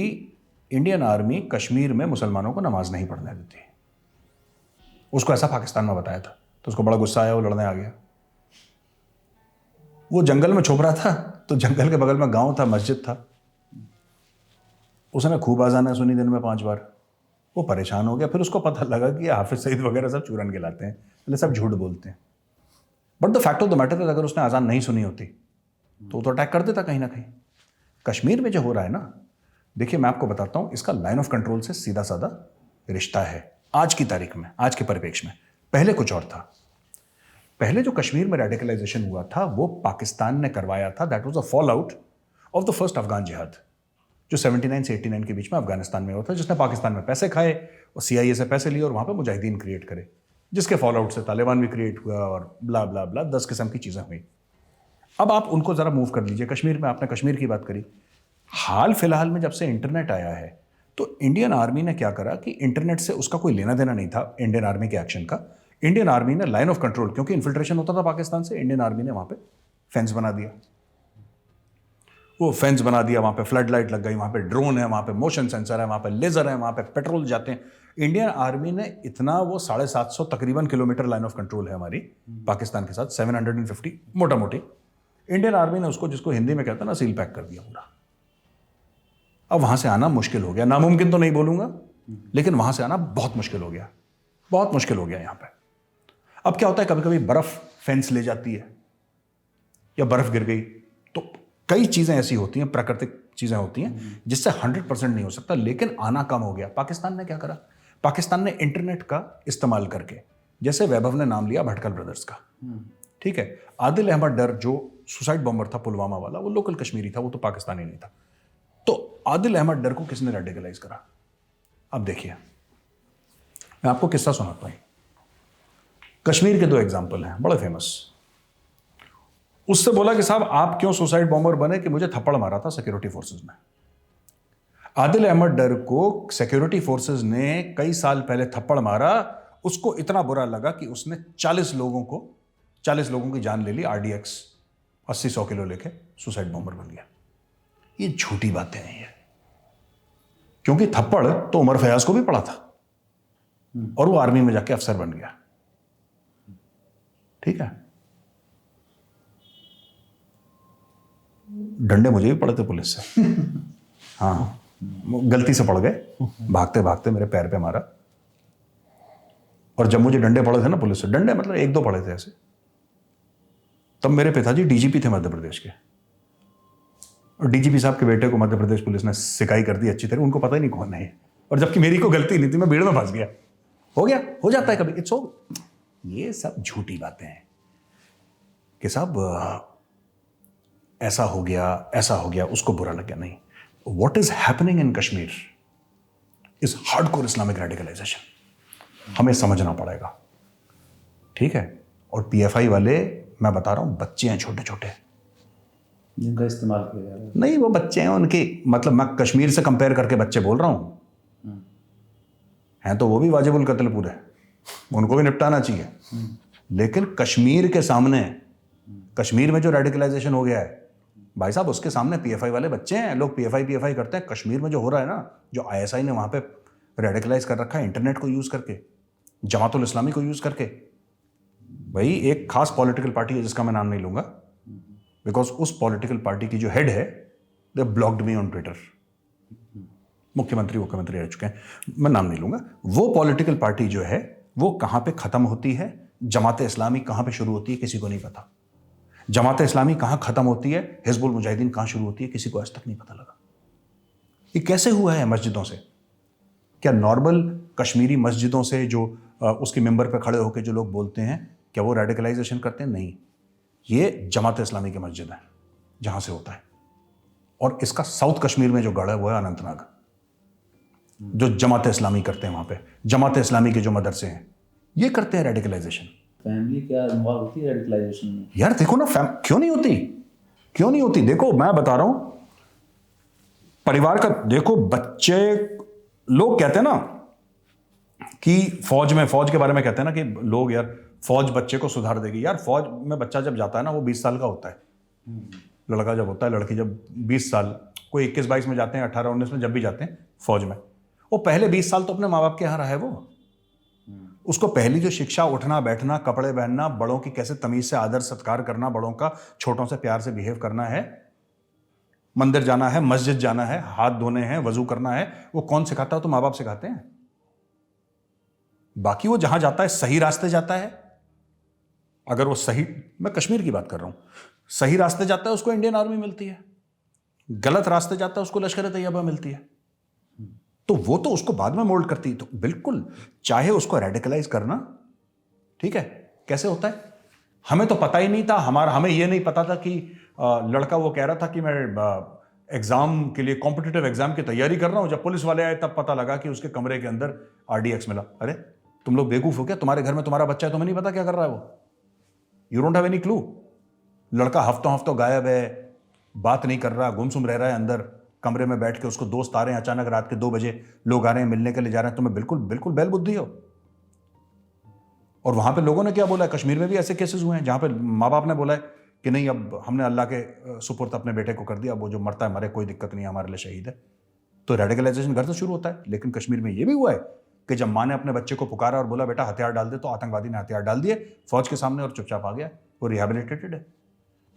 S2: इंडियन आर्मी कश्मीर में मुसलमानों को नमाज नहीं पढ़ने देती। उसको ऐसा पाकिस्तान में बताया था, तो उसको बड़ा गुस्सा आया, वो लड़ने आ गया। वो जंगल में छुप रहा था, तो जंगल के बगल में गांव था, मस्जिद था, उसने खूब आज़ानें सुनी दिन में 5 बार। वो परेशान हो गया, फिर उसको पता लगा कि हाफिज सईद वगैरह सब चूरन गिलाते हैं, पहले सब झूठ बोलते हैं। But the fact of the matter है, अगर उसने आज़ान नहीं सुनी होती तो अटैक कर देता कहीं ना कहीं। कश्मीर में जो हो रहा है ना, देखिए मैं आपको बताता हूँ, इसका लाइन ऑफ कंट्रोल से सीधा साधा रिश्ता है आज की तारीख में, आज के परिप्रेक्ष्य में। पहले कुछ और था। पहले जो कश्मीर में रेडिकलाइजेशन हुआ था वो पाकिस्तान ने करवाया था। That was a fall out of the first Afghan जिहाद, जो 79 से 89 के बीच में अफगानिस्तान में हुआ था, जिसने पाकिस्तान में पैसे खाए और CIA से पैसे लिए और वहाँ पे मुजाहिदीन क्रिएट करे, जिसके फॉल आउट से तालिबान भी क्रिएट हुआ और ब्ला ब्ला ब्ला 10 किस्म की चीज़ें हुई। अब आप उनको ज़रा मूव कर लीजिए कश्मीर में। आपने कश्मीर की बात करी, हाल फिलहाल में जब से इंटरनेट आया है तो इंडियन आर्मी ने क्या करा कि इंटरनेट से उसका कोई लेना देना नहीं था इंडियन आर्मी के एक्शन का। इंडियन आर्मी ने लाइन ऑफ कंट्रोल, क्योंकि इन्फिल्ट्रेशन होता था पाकिस्तान से, इंडियन आर्मी ने वहां पे फेंस बना दिया। वो फेंस बना दिया, वहां पे फ्लड लाइट लग गई, वहां पे ड्रोन है, वहां पे मोशन सेंसर है, वहां पे लेजर है, वहां पे पेट्रोल जाते हैं। इंडियन आर्मी ने इतना, वो 750 तकरीबन किलोमीटर लाइन ऑफ कंट्रोल है हमारी पाकिस्तान के साथ, 750 मोटा मोटी। इंडियन आर्मी ने उसको, जिसको हिंदी में कहते हैं ना, सील पैक कर दिया पूरा। अब वहां से आना मुश्किल हो गया, नामुमकिन तो नहीं बोलूंगा, लेकिन वहां से आना बहुत मुश्किल हो गया, बहुत मुश्किल हो गया यहां पे। अब क्या होता है, कभी कभी बर्फ फेंस ले जाती है या बर्फ गिर गई, तो कई चीजें ऐसी होती हैं, प्राकृतिक चीजें होती हैं जिससे 100% नहीं हो सकता, लेकिन आना कम हो गया। पाकिस्तान ने क्या करा, पाकिस्तान ने इंटरनेट का इस्तेमाल करके, जैसे वैभव ने नाम लिया भटकल ब्रदर्स का, ठीक है, आदिल अहमद डर जो सुसाइड बॉम्बर था पुलवामा वाला, वो लोकल कश्मीरी था, वो तो पाकिस्तानी नहीं था। तो आदिल अहमद डर को किसने रेडिकलाइज करा? अब देखिए, मैं आपको किस्सा सुनाता हूं। कश्मीर के 2 एग्जाम्पल हैं बड़े फेमस। उससे बोला कि साहब आप क्यों सुसाइड बॉम्बर बने? कि मुझे थप्पड़ मारा था सिक्योरिटी फोर्सेस ने। आदिल अहमद डर को सिक्योरिटी फोर्सेस ने कई साल पहले थप्पड़ मारा, उसको इतना बुरा लगा कि उसने 40 लोगों की जान ले ली, RDX 80-100 किलो लेके सुसाइड बॉम्बर बन गया। ये झूठी बातें हैं ये, क्योंकि थप्पड़ तो उमर फयाज को भी पड़ा था और वो आर्मी में जाके अफसर बन गया। ठीक है, डंडे मुझे भी पड़े थे पुलिस से। हाँ, गलती से पड़ गए, भागते भागते मेरे पैर पे मारा। और जब मुझे डंडे पड़े थे ना पुलिस से, डंडे मतलब 1-2 पड़े थे ऐसे, तब मेरे पिताजी DGP थे मध्य प्रदेश के, और DGP साहब के बेटे को मध्य प्रदेश पुलिस ने सिकाई कर दी अच्छी तरह, उनको पता ही नहीं कौन है। और जबकि मेरी को गलती नहीं थी, मैं भीड़ में फंस गया। हो गया, हो जाता है कभी, इट्स हो। ये सब झूठी बातें हैं कि साहब ऐसा हो गया, उसको बुरा लग गया। नहीं, what is happening in Kashmir is hardcore Islamic radicalization. हमें समझना पड़ेगा, ठीक है। और PFI वाले, मैं बता रहा हूं, बच्चे हैं छोटे छोटे
S4: जिनका इस्तेमाल किया जा रहा है।
S2: नहीं, वो बच्चे हैं उनके, मतलब मैं कश्मीर से कंपेयर करके बच्चे बोल रहा हूं, हैं तो वो भी वाजिबुल कत्ल पूरे, उनको भी निपटाना चाहिए। लेकिन कश्मीर के सामने, कश्मीर में जो रेडिकलाइजेशन हो गया है भाई साहब, उसके सामने PFI वाले बच्चे हैं। लोग PFI करते हैं। कश्मीर में जो हो रहा है ना, जो ISI ने वहां पे रेडिकलाइज कर रखा है इंटरनेट को यूज करके, जमातुल इस्लामी को यूज करके। भाई एक खास पॉलिटिकल पार्टी है जिसका मैं नाम नहीं लूंगा, बिकॉज उस पॉलिटिकल पार्टी की जो हेड है, दे ब्लॉक्ड मी ऑन ट्विटर। मुख्यमंत्री रह चुके हैं, मैं नाम नहीं लूंगा। वो पॉलिटिकल पार्टी जो है वो कहां पे खत्म होती है, जमात इस्लामी कहां पे शुरू होती है, किसी को नहीं पता। जमात इस्लामी कहां खत्म होती है, हिजबुल मुजाहिदीन कहां शुरू होती है, किसी को आज तक नहीं पता लगा। ये कैसे हुआ है मस्जिदों से? क्या नॉर्मल कश्मीरी मस्जिदों से जो उसके मेंबर पे खड़े होकर जो लोग बोलते हैं, क्या वो रेडिकलाइजेशन करते हैं? नहीं, ये जमात इस्लामी की मस्जिद है जहां से होता है। और इसका साउथ कश्मीर में जो गढ़ है वो है अनंतनाग, जो जमात इस्लामी करते हैं वहां पे। जमात इस्लामी के जो मदरसे हैं ये करते हैं रेडिकलाइजेशन।
S4: फैमिली क्या इन्वॉल्व होती है रेडिकलाइजेशन में?
S2: यार देखो ना, क्यों नहीं होती? देखो मैं बता रहा हूं, परिवार का देखो, बच्चे, लोग कहते हैं ना कि फौज के बारे में कहते हैं ना कि लोग, यार फौज बच्चे को सुधार देगी। यार फौज में बच्चा जब जाता है ना, वो 20 साल का होता है, लड़का जब होता है, लड़की जब 20 साल, कोई 21-22 में जाते हैं, 18-19 में जब भी जाते हैं फौज में, वो पहले 20 साल तो अपने माँ बाप के यहाँ रहा है। वो उसको पहली जो शिक्षा, उठना बैठना, कपड़े पहनना, बड़ों की कैसे तमीज से आदर सत्कार करना, बड़ों का छोटों से प्यार से बिहेव करना है, मंदिर जाना है, मस्जिद जाना है, हाथ धोने हैं, वजू करना है, वो कौन सिखाता है? तो माँ बाप सिखाते हैं। बाकी वो जहां जाता है सही रास्ते जाता है। अगर वो सही, मैं कश्मीर की बात कर रहा हूं, सही रास्ते जाता है उसको इंडियन आर्मी मिलती है, गलत रास्ते जाता है उसको लश्कर तैयबा मिलती है। तो वो तो उसको बाद में मोल्ड करती है। तो बिल्कुल चाहे उसको रेडिकलाइज करना, ठीक है, कैसे होता है हमें तो पता ही नहीं था। हमें ये नहीं पता था कि लड़का वो कह रहा था कि मैं एग्जाम के लिए, कॉम्पिटिटिव एग्जाम की तैयारी कर रहा हूं। जब पुलिस वाले आए तब पता लगा कि उसके कमरे के अंदर RDX मिला। अरे तुम लोग बेवकूफ हो क्या? तुम्हारे घर में तुम्हारा बच्चा है, तुम्हें नहीं पता क्या कर रहा है वो? You don't have any clue. लड़का हफ्तों गायब है, बात नहीं कर रहा, गुमसुम रह रहा है अंदर कमरे में बैठ के। उसको दोस्त आ रहे हैं, अचानक रात के 2 बजे लोग आ रहे हैं, मिलने के लिए जा रहे हैं। तुम्हें बिल्कुल बैल बुद्धि हो। और वहां पे लोगों ने क्या बोला है, कश्मीर में भी ऐसे केसेस हुए हैं जहां पे माँ बाप ने बोला है कि नहीं, अब हमने अल्लाह के सुपुर्द अपने बेटे को कर दिया, अब वो जो मरता है मरे, कोई दिक्कत नहीं है, हमारे लिए शहीद है। तो रेडिकलाइजेशन घर से शुरू होता है। लेकिन कश्मीर में ये भी हुआ है कि जब माँ ने अपने बच्चे को पुकारा और बोला बेटा हथियार डाल दे, तो आतंकवादी ने हथियार डाल दिए फौज के सामने और चुपचाप आ गया, वो रिहेबिलिटेटेड है।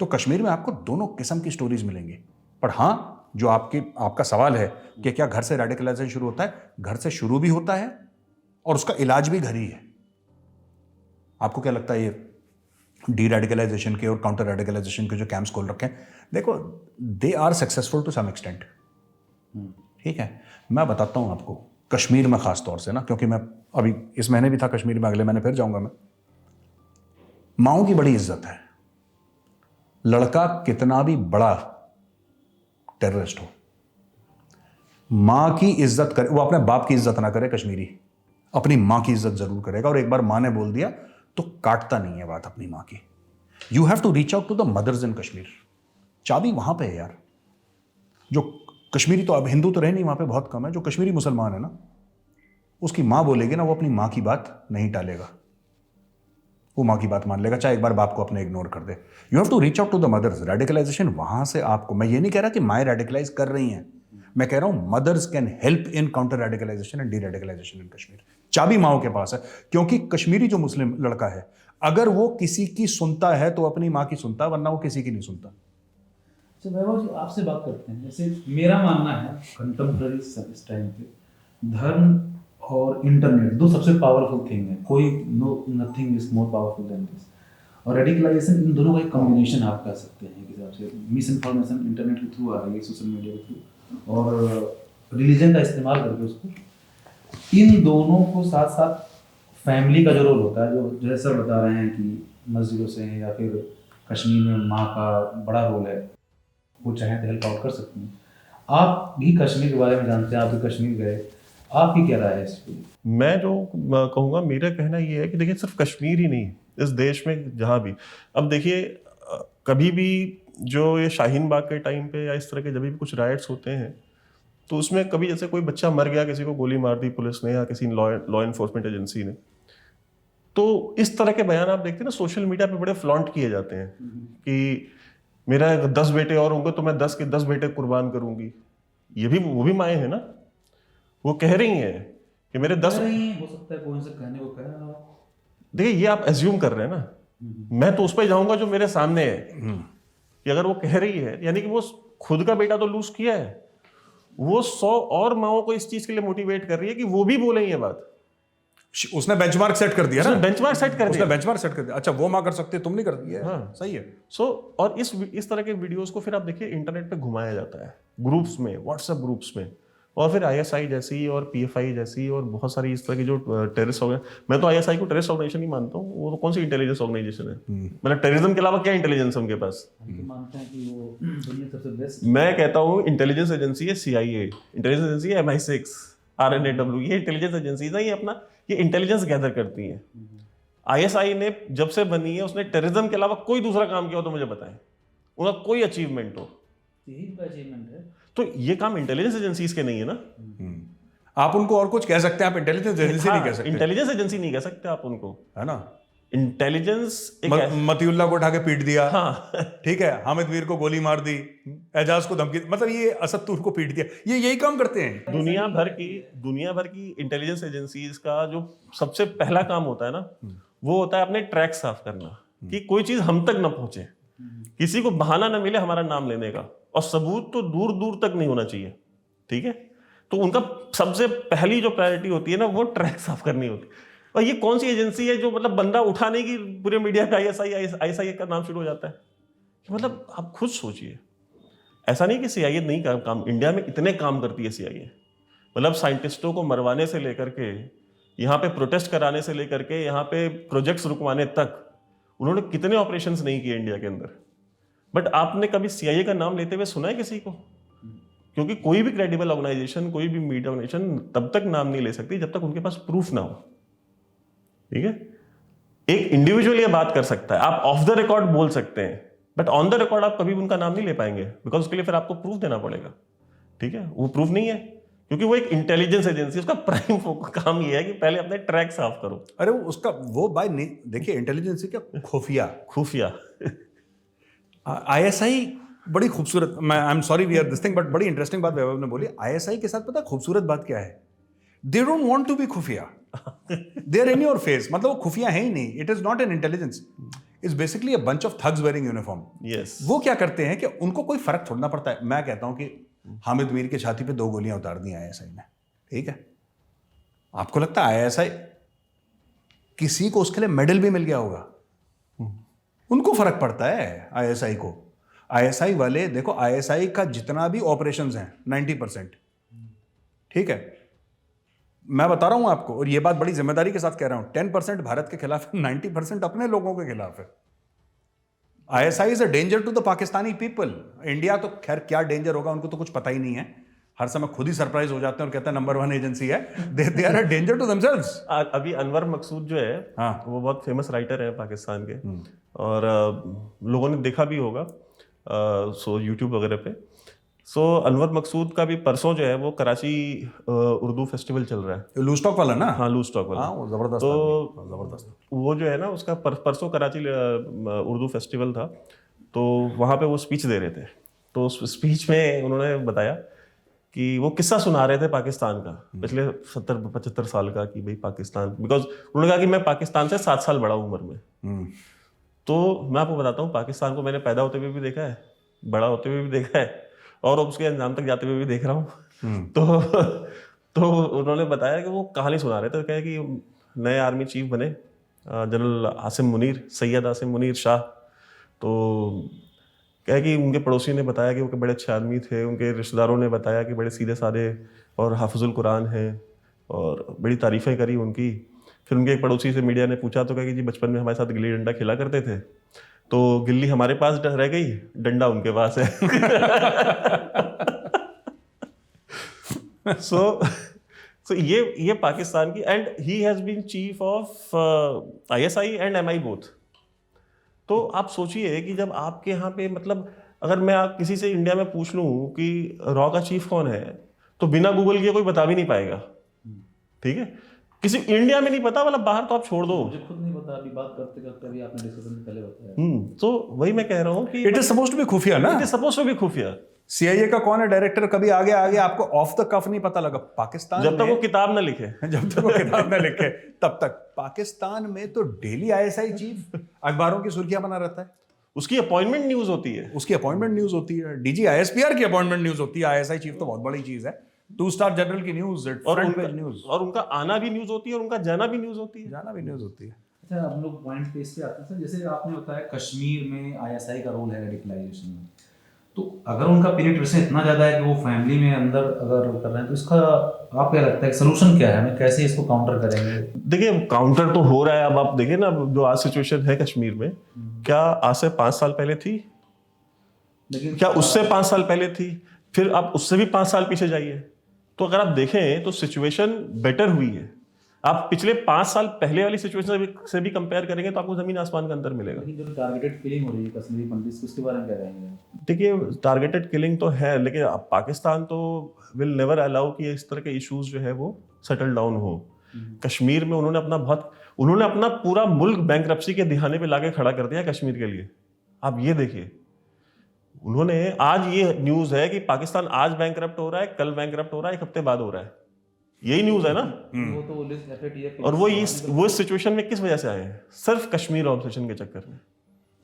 S2: तो कश्मीर में आपको दोनों किस्म की स्टोरीज मिलेंगी। पर हाँ, जो आपका सवाल है कि क्या घर से रेडिकलाइजेशन शुरू होता है, घर से शुरू भी होता है और उसका इलाज भी घर ही है। आपको क्या लगता है ये डी रेडिकलाइजेशन के और काउंटर रेडिकलाइजेशन के जो कैंप्स खोल रखे हैं, देखो they are successful to some extent, ठीक है। मैं बताता हूं आपको कश्मीर में खास तौर से ना, क्योंकि मैं अभी इस महीने भी था कश्मीर में, अगले महीने फिर जाऊंगा मैं। माओं की बड़ी इज्जत है। लड़का कितना भी बड़ा टेररिस्ट हो, मां की इज्जत करे, वो अपने बाप की इज्जत ना करे, कश्मीरी अपनी मां की इज्जत जरूर करेगा। और एक बार मां ने बोल दिया तो काटता नहीं है बात अपनी मां की। You have to reach out to the mothers in Kashmir. चाबी वहां पे है यार। जो कश्मीरी, तो अब हिंदू तो रहे नहीं वहां पे, बहुत कम है, जो कश्मीरी मुसलमान है ना, उसकी मां बोलेगी ना, वो अपनी मां की बात नहीं टालेगा, वो मां की बात मान लेगा, चाहे एक बार बाप को अपने इग्नोर कर दे। You have to reach out to the mothers. Radicalisation वहां से आपको, मैं ये नहीं कह रहा कि माएँ रेडिकलाइज कर रही हैं, मैं कह रहा हूं mothers can help in counter radicalisation and de radicalisation in Kashmir. चाबी माओ के पास है, क्योंकि कश्मीरी जो मुस्लिम लड़का है, अगर वो किसी की सुनता है तो अपनी मां की सुनता, वरना वो किसी की नहीं सुनता।
S4: तो वैभव जी आपसे बात करते हैं। जैसे मेरा मानना है कंटेम्प्रेरी इस टाइम पे धर्म और इंटरनेट दो सबसे पावरफुल थिंग है। कोई nothing is more powerful than this. और रेडिकलाइजेशन इन दोनों का एक कॉम्बिनेशन आप कह सकते हैं। किस हिसाब से मिस इन्फॉर्मेशन इंटरनेट के थ्रू आ रही है, सोशल मीडिया के थ्रू, और रिलीजन का इस्तेमाल करके उसको, इन दोनों को साथ साथ फैमिली का जो रोल होता है, जो जैसा बता रहे हैं कि मस्जिदों से या फिर कश्मीर में माँ का बड़ा रोल है, वो चाहे तो हेल्प आउट कर सकती हैं। आप भी कश्मीर के बारे में जानते हैं, आप भी कश्मीर गए, आपकी क्या राय है इस पर?
S1: मैं जो कहूँगा, मेरा कहना ये है कि देखिए सिर्फ कश्मीर ही नहीं, इस देश में जहाँ भी, अब देखिए कभी भी जो ये शाहीन बाग के टाइम पे या इस तरह के जब भी कुछ राइट्स होते हैं, तो उसमें कभी जैसे कोई बच्चा मर गया, किसी को गोली मार दी पुलिस ने या किसी लॉ इन्फोर्समेंट एजेंसी ने, तो इस तरह के बयान आप देखते हैं ना सोशल मीडिया पे बड़े फ्लॉन्ट किए जाते हैं कि मेरा 10 बेटे और होंगे तो मैं 10 के 10 बेटे कुर्बान करूंगी। ये भी, वो भी माएँ हैं ना, वो कह रही हैं कि मेरे 10,
S4: हो सकता है कोई से कहने को कह रहा हो।
S1: देखिए ये आप एज्यूम कर रहे हैं ना, मैं तो उस पर जाऊंगा जो मेरे सामने है कि अगर वो कह रही है, यानी कि वो खुद का बेटा तो लूज किया है, वो 100 और माओं को इस चीज के लिए मोटिवेट कर रही है कि वो भी बोले ये बात।
S2: उसने बेंचमार्क सेट कर दिया ना,
S1: बेंचमार्क सेट कर
S2: उसने
S1: दिया,
S2: बेंचमार्क सेट कर दिया। अच्छा वो मां कर सकती है, तुम नहीं कर दिया।
S1: हाँ।
S2: सही है।
S1: और इस तरह के वीडियोस को फिर आप देखिए इंटरनेट पे घुमाया जाता है ग्रुप्स में, व्हाट्सएप ग्रुप्स में, और फिर आईएसआई जैसी और पीएफआई जैसी और बहुत सारी इस तरह की जो टेररिस्ट ऑर्गेनाइजेशन, मैं तो आईएसआई को टेररिस्ट ऑर्गेनाइजेशन ही मानता हूँ, वो तो कौन सी इंटेलिजेंस ऑर्गेनाइजेशन है, मतलब टेररिज्म के अलावा क्या इंटेलिजेंस है उनके पास?
S4: हम तो मानते हैं कि वो दुनिया सबसे बेस्ट।
S1: मैं कहता हूँ इंटेलिजेंस एजेंसी है CIA, इंटेलिजेंस एजेंसी है MI6, RNAW, ये इंटेलिजेंस एजेंसीज है, ये इंटेलिजेंस गैदर करती हैं। ISI ने जब से बनी है, उसने टेररिज्म के अलावा कोई दूसरा काम किया हो तो मुझे बताएं, उनका कोई अचीवमेंट हो।
S4: यही का अचीवमेंट है।
S1: तो ये काम इंटेलिजेंस एजेंसीज के नहीं है ना।
S2: आप उनको और कुछ कह सकते हैं, आप इंटेलिजेंस एजेंसी नहीं कह सकते।
S1: इंटेलिजेंस एजेंसी नहीं कह सकते आप उनको,
S2: है ना।
S1: इंटेलिजेंस
S2: मतीउल्लाह को उठा के पीट दिया,
S1: हाँ
S2: ठीक है, हामिद मीर को गोली मार दी, एजाज को धमकी, मतलब ये असदुर को पीट दिया, ये यही काम करते हैं।
S1: दुनिया भर की इंटेलिजेंस एजेंसीज का जो सबसे पहला काम होता है ना, वो होता है अपने ट्रैक साफ करना, कि कोई चीज हम तक ना पहुंचे, किसी को बहाना ना मिले हमारा नाम लेने का, और सबूत तो दूर दूर तक नहीं होना चाहिए, ठीक है। तो उनका सबसे पहली जो प्रायोरिटी होती है ना, वो ट्रैक साफ करनी होती है। और ये कौन सी एजेंसी है जो मतलब बंदा उठाने की पूरे मीडिया पे ISI का नाम शुरू हो जाता है? मतलब आप खुद सोचिए, ऐसा नहीं कि CIA नहीं काम, इंडिया में इतने काम करती है CIA, मतलब साइंटिस्टों को मरवाने से लेकर के, यहाँ पे प्रोटेस्ट कराने से लेकर के, यहाँ पे प्रोजेक्ट्स रुकवाने तक, उन्होंने कितने ऑपरेशंस नहीं किए इंडिया के अंदर। बट आपने कभी CIA का नाम लेते हुए सुना है किसी को? क्योंकि कोई भी क्रेडिबल ऑर्गेनाइजेशन, कोई भी मीडिया ऑर्गेनाइजेशन तब तक नाम नहीं ले सकती जब तक उनके पास प्रूफ ना हो, ठीक है। एक इंडिविजुअल ये बात कर सकता है, आप ऑफ द रिकॉर्ड बोल सकते हैं, बट ऑन द रिकॉर्ड आप कभी उनका नाम नहीं ले पाएंगे, बिकॉज उसके लिए फिर आपको प्रूफ देना पड़ेगा, ठीक है। वो प्रूफ नहीं है, क्योंकि वो एक इंटेलिजेंस एजेंसी, उसका प्राइम काम ये है कि पहले अपने ट्रैक साफ करो।
S2: अरे उसका वो बाय नहीं, देखिए इंटेलिजेंस क्या, खुफिया ISI बड़ी खूबसूरत, मैं I am sorry we are this thing, but बड़ी इंटरेस्टिंग बात वैभव ने बोली। ISI के साथ पता खूबसूरत बात क्या है, they don't want to be खुफिया, they are in your face, मतलब वो खुफिया है ही नहीं, it is not an intelligence, it's basically a bunch of thugs wearing uniform.
S1: Yes,
S2: वो क्या करते हैं कि उनको कोई फर्क थोड़ा पड़ता है। मैं कहता हूं कि हामिद मीर की छाती पे 2 गोलियां उतार दी ISI ने, ठीक है, आपको लगता है ISI किसी को उसके लिए मेडल भी मिल गया होगा? उनको फर्क पड़ता है ISI को। ISI वाले देखो, ISI का जितना भी ऑपरेशंस हैं 90%, ठीक है, मैं बता रहा हूं आपको, और ये बात बड़ी जिम्मेदारी के साथ कह रहा हूं, 10% भारत के खिलाफ है, 90% अपने लोगों के खिलाफ है। ISI is a danger to the Pakistani people. India तो खैर क्या डेंजर होगा उनको तो कुछ पता ही नहीं है, हर समय खुद ही सरप्राइज हो जाते हैं और कहते हैं नंबर 1 एजेंसी है। They are a danger to themselves.
S1: अभी अनवर मकसूद जो है,
S2: हाँ।
S1: वो बहुत फेमस राइटर है पाकिस्तान के, और लोगों ने देखा भी होगा सो यूट्यूब वगैरह पे। सो अनवर मकसूद का भी परसों जो है वो कराची उर्दू फेस्टिवल चल रहा है।
S2: लूज टॉक वाला ना?
S1: हाँ, लूज टॉक वाला।
S2: हाँ, वो जबरदस्त
S1: तो
S2: आदमी, जबरदस्त।
S1: वो जो है ना, उसका परसों कराची उर्दू फेस्टिवल था, तो वहाँ पे वो स्पीच दे रहे थे। तो उस स्पीच में उन्होंने बताया कि वो किस्सा सुना रहे थे पाकिस्तान का पिछले 70-75 साल का, कि भाई पाकिस्तान, बिकॉज उन्होंने कहा कि मैं पाकिस्तान से 7 साल बड़ा उम्र में। तो मैं आपको बताता हूँ, पाकिस्तान को मैंने पैदा होते हुए भी देखा है, बड़ा होते हुए भी देखा है, और उसके अंजाम तक जाते हुए भी देख रहा हूँ। तो उन्होंने बताया कि वो कहानी सुना रहे थे, कहे कि नए आर्मी चीफ बने जनरल आसिम मुनीर, सैयद आसिम मुनीर शाह। तो कहे कि उनके पड़ोसी ने बताया कि वो बड़े अच्छे आदमी थे, उनके रिश्तेदारों ने बताया कि बड़े सीधे साधे और हाफिजुल कुरान हैं, और बड़ी तारीफ़ें करी उनकी। फिर उनके एक पड़ोसी से मीडिया ने पूछा तो कहा कि जी बचपन में हमारे साथ गिल्ली डंडा खेला करते थे, तो गिल्ली हमारे पास रह गई, डंडा उनके पास है। सो ये पाकिस्तान की, and he has been chief of ISI and MI both. तो आप सोचिए कि जब आपके यहाँ पे, मतलब अगर मैं आप किसी से इंडिया में पूछ लूँ कि रॉ का चीफ कौन है, तो बिना गूगल किए कोई बता भी नहीं पाएगा। ठीक है, किसी इंडिया में नहीं पता, मतलब बाहर तो आप छोड़ दो,
S4: मुझे खुद नहीं पता, अभी बात करते करते अभी आपने डिस्कशन में पहले बताया।
S1: तो वही मैं कह रहा हूँ कि
S2: it is supposed to be खुफिया ना?
S1: It is supposed to be खुफिया।
S2: CIA का कौन है डायरेक्टर, कभी आगे आगे आपको ऑफ द कफ नहीं पता लगा। पाकिस्तान
S1: जब तक
S2: में
S1: वो किताब ना लिखे,
S2: जब तक वो किताब न लिखे तब तक पाकिस्तान में तो डेली ISI चीफ अखबारों की सुर्खियां बना रहता है।
S1: उसकी अपॉइंटमेंट न्यूज होती है,
S2: उसकी अपॉइंटमेंट न्यूज होती है, DG ISPR की अपॉइंटमेंट न्यूज होती है। ISI चीफ तो बहुत बड़ी चीज है, 2 स्टार जनरल की न्यूज, फ्रंट पेज न्यूज,
S1: और उनका आना भी न्यूज होती है, और उनका जाना भी न्यूज होती है,
S2: जाना भी न्यूज होती है।
S4: अच्छा, हम लोग पॉइंट पे इससे आते हैं सर। जैसे आपने बताया कश्मीर में ISI का रोल है रेडिकलाइजेशन में, तो अगर उनका पेनिट्रेशन इतना ज़्यादा है कि वो फैमिली में अंदर अगर कर रहे हैं, तो इसका आप क्या लगता है सोल्यूशन क्या है, हमें कैसे इसको काउंटर करेंगे?
S1: देखिए काउंटर तो हो रहा है। अब आप देखिए ना, जो आज सिचुएशन है कश्मीर में, क्या आज से 5 साल पहले थी?
S4: लेकिन
S1: क्या उससे 5 साल पहले थी? फिर आप उससे भी 5 साल पीछे जाइए, तो अगर आप देखें तो सिचुएशन बेटर हुई है। आप पिछले 5 साल पहले वाली सिचुएशन से भी कंपेयर करेंगे तो आपको जमीन आसमान का अंतर मिलेगा।
S4: लेकिन जो टारगेटेड किलिंग हो रही है कश्मीरी पंडित, उसके बारे में क्या कहेंगे?
S1: देखिए टारगेटेड किलिंग तो है, लेकिन अब पाकिस्तान तो विल नेवर अलाउ कि इस तरह के इश्यूज जो है वो सेटल डाउन हो। कश्मीर में उन्होंने अपना पूरा मुल्क बैंकरप्सी के दिहाने पे लाके खड़ा कर दिया कश्मीर के लिए। आप ये देखिए, उन्होंने आज ये न्यूज है कि पाकिस्तान आज बैंकरप्ट हो रहा है, कल बैंकरप्ट हो रहा है, 1 हफ्ते बाद हो रहा है, यही न्यूज है ना।
S4: वो तो लिस्ट FATF
S1: और वो इस सिचुएशन में किस वजह से आए हैं? सिर्फ कश्मीर ऑब्सेशन के चक्कर में,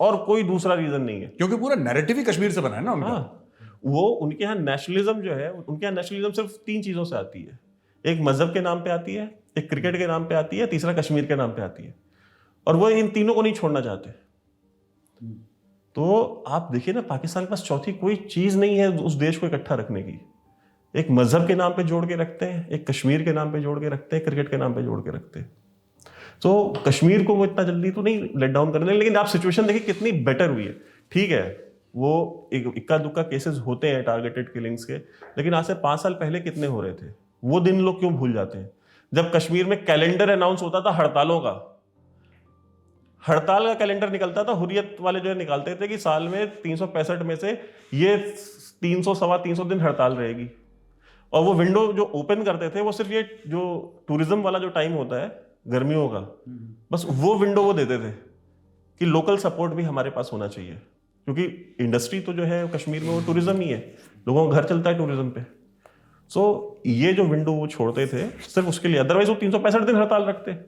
S1: और कोई दूसरा रीजन नहीं है।
S2: क्योंकि पूरा नैरेटिव ही कश्मीर से बना है ना उनका।
S1: हाँ, वो उनके यहाँ नेशनलिज्म जो है, उनके यहाँ नेशनलिज्म सिर्फ 3 चीजों से आती है। एक मजहब के नाम पे आती है, एक क्रिकेट के नाम पे आती है, तीसरा कश्मीर के नाम पे आती है, और वो इन तीनों को नहीं छोड़ना चाहते। तो आप देखिए ना, पाकिस्तान के पास चौथी कोई चीज नहीं है उस देश को इकट्ठा रखने की। एक मजहब के नाम पे जोड़ के रखते हैं, एक कश्मीर के नाम पे जोड़ के रखते हैं, क्रिकेट के नाम पे जोड़ के रखते हैं। तो कश्मीर को वो इतना जल्दी तो नहीं लेट डाउन करने, लेकिन आप सिचुएशन देखिए कितनी बेटर हुई है। ठीक है, वो एक इक्का दुक्का केसेस होते हैं टारगेटेड किलिंग्स के, लेकिन आज से 5 साल पहले कितने हो रहे थे? वो दिन लोग क्यों भूल जाते हैं? जब कश्मीर में कैलेंडर अनाउंस होता था हड़तालों का, हड़ताल का कैलेंडर निकलता था, हुर्रियत वाले जो है निकालते थे कि साल में 365 में से ये 300-325 दिन हड़ताल रहेगी, और वो विंडो जो ओपन करते थे वो सिर्फ ये जो टूरिज्म वाला जो टाइम होता है गर्मियों का, बस वो विंडो वो देते थे कि लोकल सपोर्ट भी हमारे पास होना चाहिए, क्योंकि इंडस्ट्री तो जो है कश्मीर में वो टूरिज्म ही है, लोगों का घर चलता है टूरिज्म पे। सो ये जो विंडो वो छोड़ते थे सिर्फ उसके लिए, अदरवाइज वो 365 दिन हड़ताल रखते,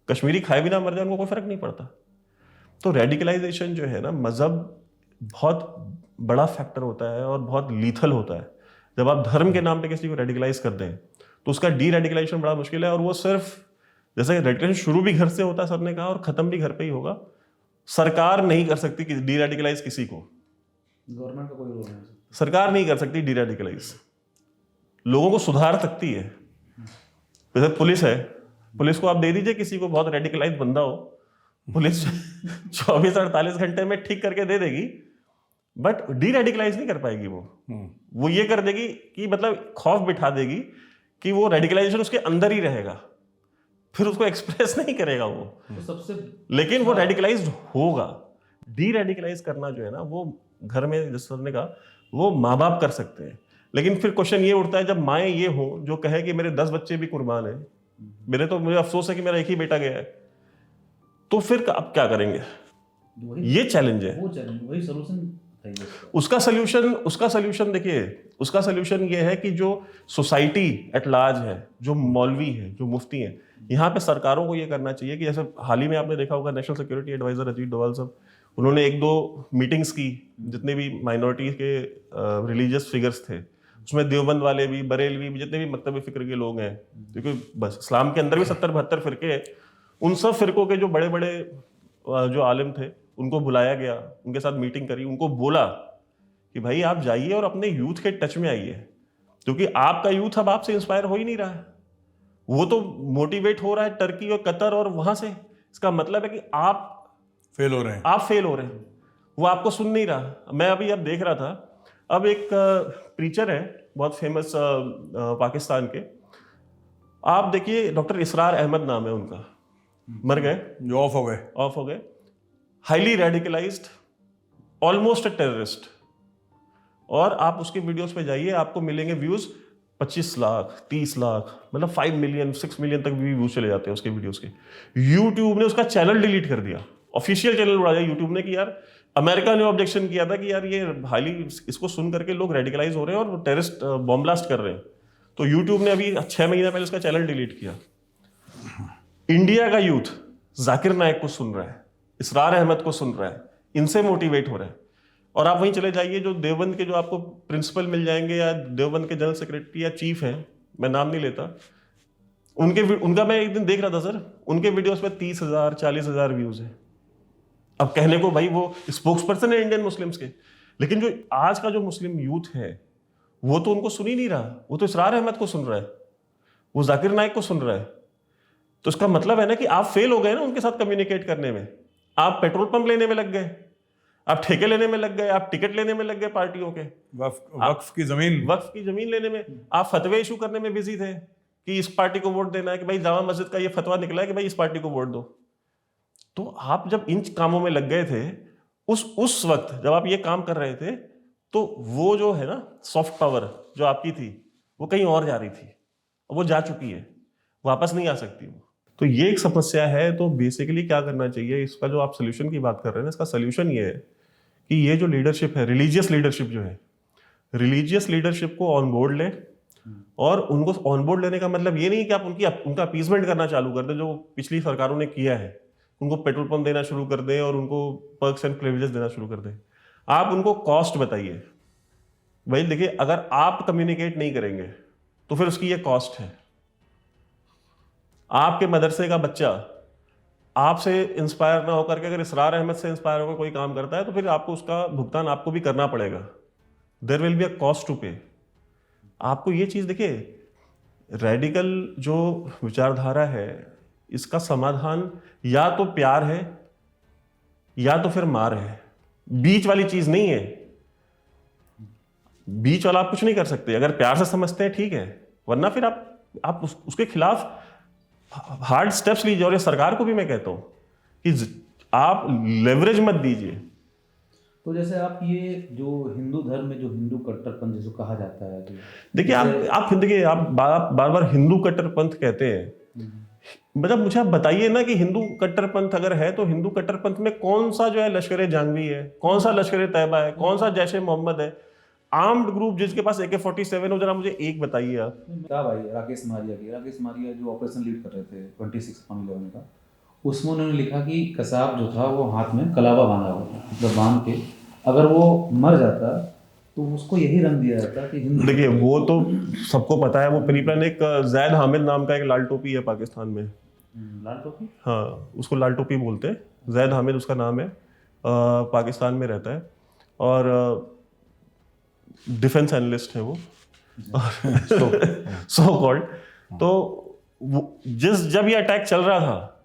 S1: कश्मीरी खाए भी ना मर जाए, उनको कोई फर्क नहीं पड़ता। तो रेडिकलाइजेशन जो है ना, मजहब बहुत बड़ा फैक्टर होता है और बहुत लीथल होता है। जब आप धर्म के नाम पे किसी को रेडिकलाइज कर दें तो उसका डी रेडिकलाइजेशन बड़ा मुश्किल है, और वो सिर्फ जैसे रेडिकलाइजेशन शुरू भी घर से होता है, सर ने कहा, और खत्म भी घर पे ही होगा। सरकार नहीं कर सकती कि डी रेडिकलाइज किसी को,
S4: गवर्नमेंट का कोई रोल नहीं।
S1: सरकार नहीं कर सकती डी रेडिकलाइज, लोगों को सुधार सकती है। जैसे पुलिस है, पुलिस को आप दे दीजिए किसी को बहुत रेडिकलाइज बंदा हो, पुलिस 24-48 घंटे में ठीक करके दे देगी, बट डी रेडिकलाइज नहीं कर पाएगी वो ये कर देगी कि मतलब खौफ बिठा देगी कि वो रेडिकलाइजेशन उसके अंदर ही रहेगा, फिर उसको एक्सप्रेस नहीं करेगा वो,
S4: तो सबसे
S1: लेकिन वो रेडिकलाइज्ड होगा। डी रेडिकलाइज करना जो है ना, वो घर में जिस तरह ने कहा वो माँ बाप कर सकते हैं, लेकिन फिर क्वेश्चन ये उठता है जब माएँ ये हो जो कहे कि मेरे 10 बच्चे भी कुर्बान है, मुझे अफसोस है कि मेरा एक ही बेटा गया है, तो फिर अब क्या करेंगे? ये चैलेंज है।
S4: वो चैलेंज, वही सोल्यूशन है
S1: उसका सल्यूशन देखिए, उसका सल्यूशन ये है कि जो सोसाइटी एट लार्ज है, जो मौलवी है, जो मुफ्ती हैं, यहाँ पे सरकारों को ये करना चाहिए कि जैसे हाल ही में आपने देखा होगा national security advisor Ajit Doval साहब, उन्होंने 1-2 मीटिंग्स की, जितने भी माइनॉरिटी के रिलीजियस फिगर्स थे उसमें देवबंद वाले भी, बरेलवी भी, जितने भी मकतब फिक्र के लोग हैं, क्योंकि बस इस्लाम के अंदर भी 70-72 फिरके हैं, उन सब फिरकों के जो बड़े बड़े जो आलिम थे उनको बुलाया गया, उनके साथ मीटिंग करी, उनको बोला कि भाई आप जाइए और अपने यूथ के टच में आइए, क्योंकि आपका यूथ अब आपसे इंस्पायर हो ही नहीं रहा है, वो तो मोटिवेट हो रहा है टर्की और कतर और वहां से। इसका मतलब है कि आप
S2: फेल हो रहे हैं,
S1: वो आपको सुन नहीं रहा। मैं अभी अब देख रहा था, अब एक प्रीचर है बहुत फेमस पाकिस्तान के, आप देखिए डॉक्टर इसरार अहमद नाम है उनका, मर गए,
S2: जो ऑफ हो गए,
S1: highly radicalised, almost a terrorist, और आप उसके वीडियोस पे जाइए, आपको मिलेंगे व्यूज 25 लाख 30 लाख, मतलब 5 मिलियन 6 मिलियन तक भी व्यूज चले जाते हैं उसके वीडियोस के। यूट्यूब ने उसका चैनल डिलीट कर दिया, ऑफिशियल चैनल उड़ा दिया यूट्यूब ने कि यार, अमेरिका ने ऑब्जेक्शन किया था कि यार ये हाईली, इसको सुन करके लोग रेडिकलाइज हो रहे हैं और टेररिस्ट बॉम्ब ब्लास्ट कर रहे हैं, तो यूट्यूब ने अभी 6 महीने पहले उसका चैनल डिलीट किया। इंडिया का यूथ जाकिर नाइक को सुन रहा है, इसरार अहमद को सुन रहा है, इनसे मोटिवेट हो रहा है। और आप वहीं चले जाइए, जो देवबंद के जो आपको प्रिंसिपल मिल जाएंगे या देवबंद के जनरल सेक्रेटरी या चीफ हैं, मैं नाम नहीं लेता, उनका मैं एक दिन देख रहा था सर, उनके वीडियोस में 30,000 40,000 व्यूज है। अब कहने को भाई वो स्पोक्स पर्सन है इंडियन मुस्लिम्स के, लेकिन जो आज का जो मुस्लिम यूथ है वो तो उनको सुन ही नहीं रहा, वो तो इसरार अहमद को सुन रहा है, वो जाकिर नाइक को सुन रहा है। तो इसका मतलब है ना कि आप फेल हो गए ना उनके साथ कम्युनिकेट करने में, आप पेट्रोल पंप लेने में लग गए, आप ठेके लेने में लग गए, आप टिकट लेने में लग गए पार्टियों के,
S2: वक्फ की जमीन
S1: लेने में, आप फतवे इशू करने में बिजी थे कि इस पार्टी को वोट देना है, कि भाई जामा मस्जिद का ये फतवा निकला है कि भाई इस पार्टी को वोट दो। तो आप जब इन कामों में लग गए थे, उस वक्त जब आप ये काम कर रहे थे, तो वो जो है ना सॉफ्ट पावर जो आपकी थी वो कहीं और जा रही थी, वो जा चुकी है, वापस नहीं आ सकती वो। तो ये एक समस्या है। तो बेसिकली क्या करना चाहिए, इसका जो आप सोल्यूशन की बात कर रहे हैं ना, इसका सोल्यूशन ये है कि ये जो लीडरशिप है, रिलीजियस लीडरशिप जो है, रिलीजियस लीडरशिप को ऑन बोर्ड ले। और उनको ऑन बोर्ड लेने का मतलब ये नहीं कि आप उनका अपीसमेंट करना चालू कर दें, जो पिछली सरकारों ने किया है, उनको पेट्रोल पंप देना शुरू कर दें और उनको पर्क्स एंड प्रिविलेजेस देना शुरू कर दें। आप उनको कॉस्ट बताइए, भाई देखिए अगर आप कम्युनिकेट नहीं करेंगे तो फिर उसकी ये कॉस्ट है। आपके मदरसे का बच्चा आपसे इंस्पायर ना होकर के अगर इसरार अहमद से इंस्पायर होकर कोई काम करता है, तो फिर आपको उसका भुगतान आपको भी करना पड़ेगा। There will be a cost to pay. आपको ये चीज देखिए, रेडिकल जो विचारधारा है इसका समाधान या तो प्यार है या तो फिर मार है, बीच वाली चीज नहीं है। बीच वाला आप कुछ नहीं कर सकते। अगर प्यार से समझते हैं ठीक है, वरना फिर आप उसके खिलाफ हार्ड स्टेप्स लीजिए। और ये सरकार को भी मैं कहता हूं कि आप लेवरेज मत दीजिए।
S4: तो जैसे आप ये जो हिंदू धर्म में जो हिंदू कट्टरपंथ जिसको कहा जाता है,
S1: देखिए आप बार बार हिंदू कट्टरपंथ कहते हैं, मतलब मुझे आप बताइए ना कि हिंदू कट्टरपंथ अगर है तो हिंदू कट्टरपंथ में कौन सा जो है लश्कर जंगवी है, कौन सा लश्कर तैयबा है, कौन सा जैश ए मोहम्मद है, आर्म्ड ग्रुप जिसके पास AK-47 हो। जरा मुझे एक बताइए आप।
S4: क्या भाई राकेश मारिया जो ऑपरेशन लीड कर रहे थे 26/11 का, उसमें उन्होंने लिखा कि कसाब जो था वो हाथ में कलावा बांधा हुआ था, मतलब बांध के अगर वो मर जाता तो उसको यही रंग दिया जाता कि हिंदू।
S1: देखिए वो तो सबको पता है, वो प्री प्लान एक जैद हामिद नाम का एक लाल टोपी है पाकिस्तान में।
S4: लाल टोपी,
S1: हाँ उसको लाल टोपी बोलते हैं। जैद हामिद उसका नाम है, पाकिस्तान में रहता है और डिफेंस एनालिस्ट है वो सो कॉल्ड। तो जब ये अटैक चल रहा था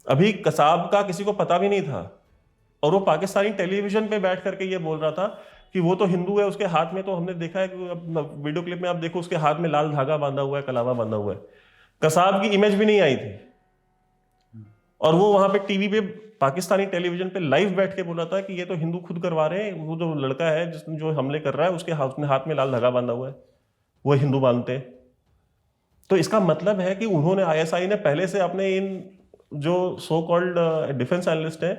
S1: अभी कसाब का किसी को पता भी नहीं था, और वो पाकिस्तानी टेलीविजन पे बैठ करके ये बोल रहा था कि वो तो हिंदू है, उसके हाथ में तो हमने देखा है कि वीडियो क्लिप में आप देखो उसके हाथ में लाल धागा बांधा हुआ है, कलावा बांधा हुआ है। कसाब की इमेज भी नहीं आई थी, और वो वहां पे टीवी पे पाकिस्तानी टेलीविजन पे लाइव बैठ के बोला था कि ये तो हिंदू खुद करवा रहे हैं, वो जो लड़का है जिसने जो हमले कर रहा है उसके हाथ में लाल धागा बांधा हुआ है, वो हिंदू बांधते हैं। तो इसका मतलब है कि उन्होंने, आईएसआई ने पहले से अपने इन जो सो कॉल्ड डिफेंस एनालिस्ट हैं,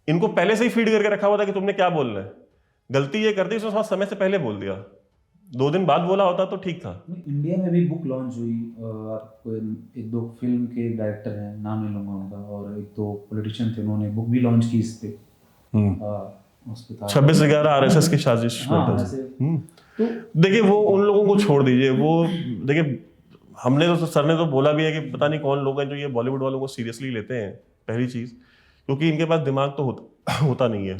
S1: इनको पहले से ही फीड करके रखा हुआ था कि तुमने क्या बोलना है। गलती ये कर दी, उसने समय से पहले बोल दिया, 2 दिन बाद बोला होता तो ठीक था।
S4: इंडिया में भी बुक लॉन्च हुई, कोई 1-2 फिल्म के डायरेक्टर हैं, नाम नहीं लूंगा उनका, और 1-2 पॉलिटिशियन थे, उन्होंने बुक भी लॉन्च की इस पे। उस पे था
S1: 26/11 आरएसएस की साजिश।
S4: हाँ, ऐसे।
S1: तो देखिए वो उन लोगों को छोड़ दीजिए, वो देखिए हमने तो, सर ने तो बोला भी है कि पता नहीं कौन लोग हैं जो ये बॉलीवुड वालों को सीरियसली लेते हैं, पहली चीज, क्योंकि इनके पास दिमाग तो होता नहीं है।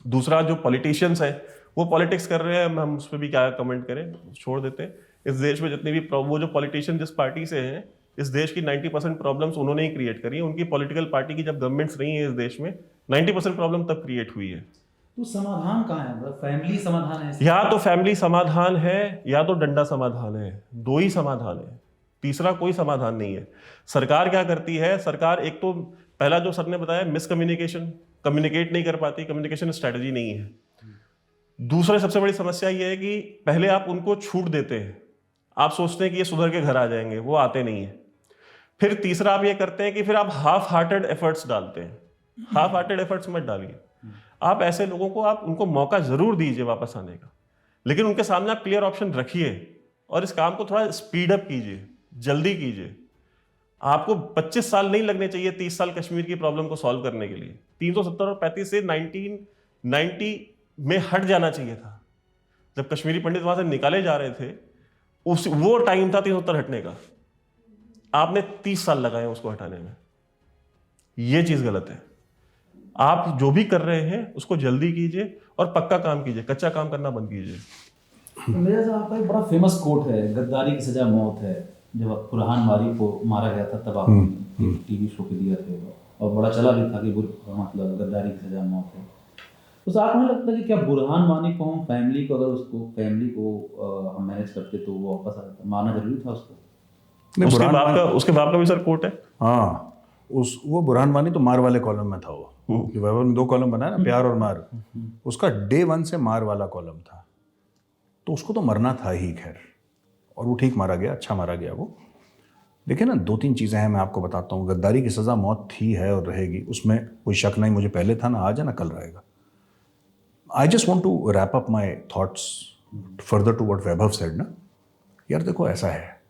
S1: दूसरा, जो पॉलिटिशियंस हैं वो पॉलिटिक्स कर रहे हैं, हम उस पर भी क्या कमेंट करें, छोड़ देते हैं। इस देश में जितने भी वो जो पॉलिटिशियन जिस पार्टी से हैं, इस देश की 90% प्रॉब्लम्स उन्होंने ही क्रिएट करी है। उनकी पॉलिटिकल पार्टी की जब गवर्नमेंट्स रही है इस देश में, 90% प्रॉब्लम तब क्रिएट हुई है।
S4: तो समाधान कहाँ है? मतलब फैमिली समाधान है?
S1: या तो फैमिली समाधान है या तो डंडा समाधान है, 2 ही समाधान है, तीसरा कोई समाधान नहीं है। सरकार क्या करती है? सरकार एक तो पहला जो सर ने बताया, मिसकम्युनिकेशन, कम्युनिकेट नहीं कर पाती, कम्युनिकेशन स्ट्रेटजी नहीं है। दूसरा सबसे बड़ी समस्या ये है कि पहले आप उनको छूट देते हैं, आप सोचते हैं कि ये सुधर के घर आ जाएंगे, वो आते नहीं है। फिर तीसरा आप ये करते हैं कि फिर आप हाफ हार्टेड एफर्ट्स डालते हैं। हाफ हार्टेड एफर्ट्स मत डालिए, आप ऐसे लोगों को, आप उनको मौका जरूर दीजिए वापस आने का, लेकिन उनके सामने आप क्लियर ऑप्शन रखिए और इस काम को थोड़ा स्पीड अप कीजिए, जल्दी कीजिए। आपको 25 साल नहीं लगने चाहिए, 30 साल कश्मीर की प्रॉब्लम को सॉल्व करने के लिए। 370 और 35 से 1990 में हट जाना चाहिए था। जब कश्मीरी पंडित वहां से निकाले जा रहे थे, वो टाइम था 370 हटने का। आपने 30 साल लगाए उसको हटाने में, ये चीज गलत है। आप जो भी कर रहे हैं उसको जल्दी कीजिए और पक्का काम कीजिए, कच्चा काम करना बंद कीजिए।
S4: मेरा साहब आपका एक बड़ा फेमस कोट है, गद्दारी की सजा मौत है। जब बुरहान वानी को मारा गया था तब आपने टीवी शो पे दिया था, और बड़ा चला भी था कि मतलब गद्दारी की सजा मौत है। तो आपको नहीं लगता कि क्या बुरहान वानी को हम फैमिली को, अगर उसको फैमिली को हम मैनेज करते तो वो वापस आ जाता? मारना जरूरी था उसको?
S1: उसके बाप का भी सर कोट है।
S2: हाँ, वो बुरहान वानी तो मार वाले कॉलम में था। वो वैभव ने 2 कॉलम बनाया ना, प्यार और मार, उसका डे 1 से मार वाला कॉलम था, तो उसको तो मरना था ही। खैर, और वो ठीक मारा गया, अच्छा मारा गया वो। देखिए ना, 2-3 चीज़ें हैं, मैं आपको बताता हूँ। गद्दारी की सज़ा मौत थी, है और रहेगी, उसमें कोई शक नहीं। मुझे पहले था ना, आज है ना, कल रहेगा। I just want to wrap up my thoughts further to what Vaibhav said ना। यार देखो, ऐसा है,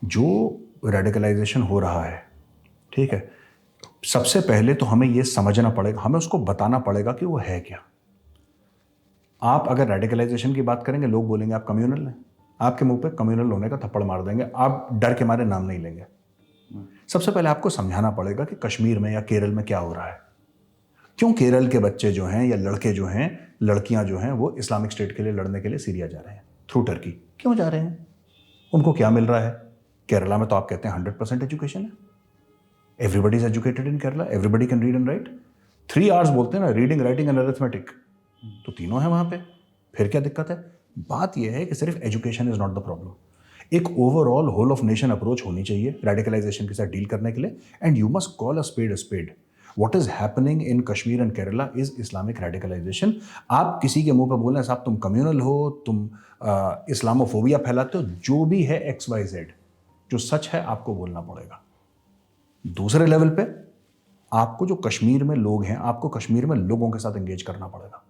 S2: जो रेडिकलाइजेशन हो रहा है, ठीक है, सबसे पहले तो हमें ये समझना पड़ेगा, हमें उसको बताना पड़ेगा कि वो है क्या। आप अगर रेडिकलाइजेशन की बात करेंगे, लोग बोलेंगे आप कम्युनल हैं, आपके मुंह पे कम्युनल होने का थप्पड़ मार देंगे, आप डर के मारे नाम नहीं लेंगे। सबसे पहले आपको समझाना पड़ेगा कि कश्मीर में या केरल में क्या हो रहा है, क्यों केरल के बच्चे जो हैं या लड़के जो हैं, लड़कियां जो हैं, वो इस्लामिक स्टेट के लिए लड़ने के लिए सीरिया जा रहे हैं थ्रू टर्की। क्यों जा रहे हैं? उनको क्या मिल रहा है? केरला में तो आप कहते हैं 100% एजुकेशन है, everybody is educated in Kerala, everybody can read and right. 3 hours बोलते हैं ना, रीडिंग, राइटिंग एंड अरिथमेटिक, तो तीनों है वहां पे। फिर क्या दिक्कत है? बात यह है कि सिर्फ education is not the problem. एक overall whole of nation approach होनी चाहिए रेडिकलाइजेशन के साथ डील करने के लिए, and you must call a spade. What is happening in Kashmir and Kerala is Islamic radicalisation. आप किसी के मुंह पर बोल रहे हैं साहब तुम कम्युनल हो, तुम इस्लामोफोबिया फैलाते हो, जो भी है XYZ, जो सच है आपको बोलना पड़ेगा। दूसरे लेवल पे आपको जो कश्मीर में लोग हैं, आपको कश्मीर में लोगों के साथ एंगेज करना पड़ेगा।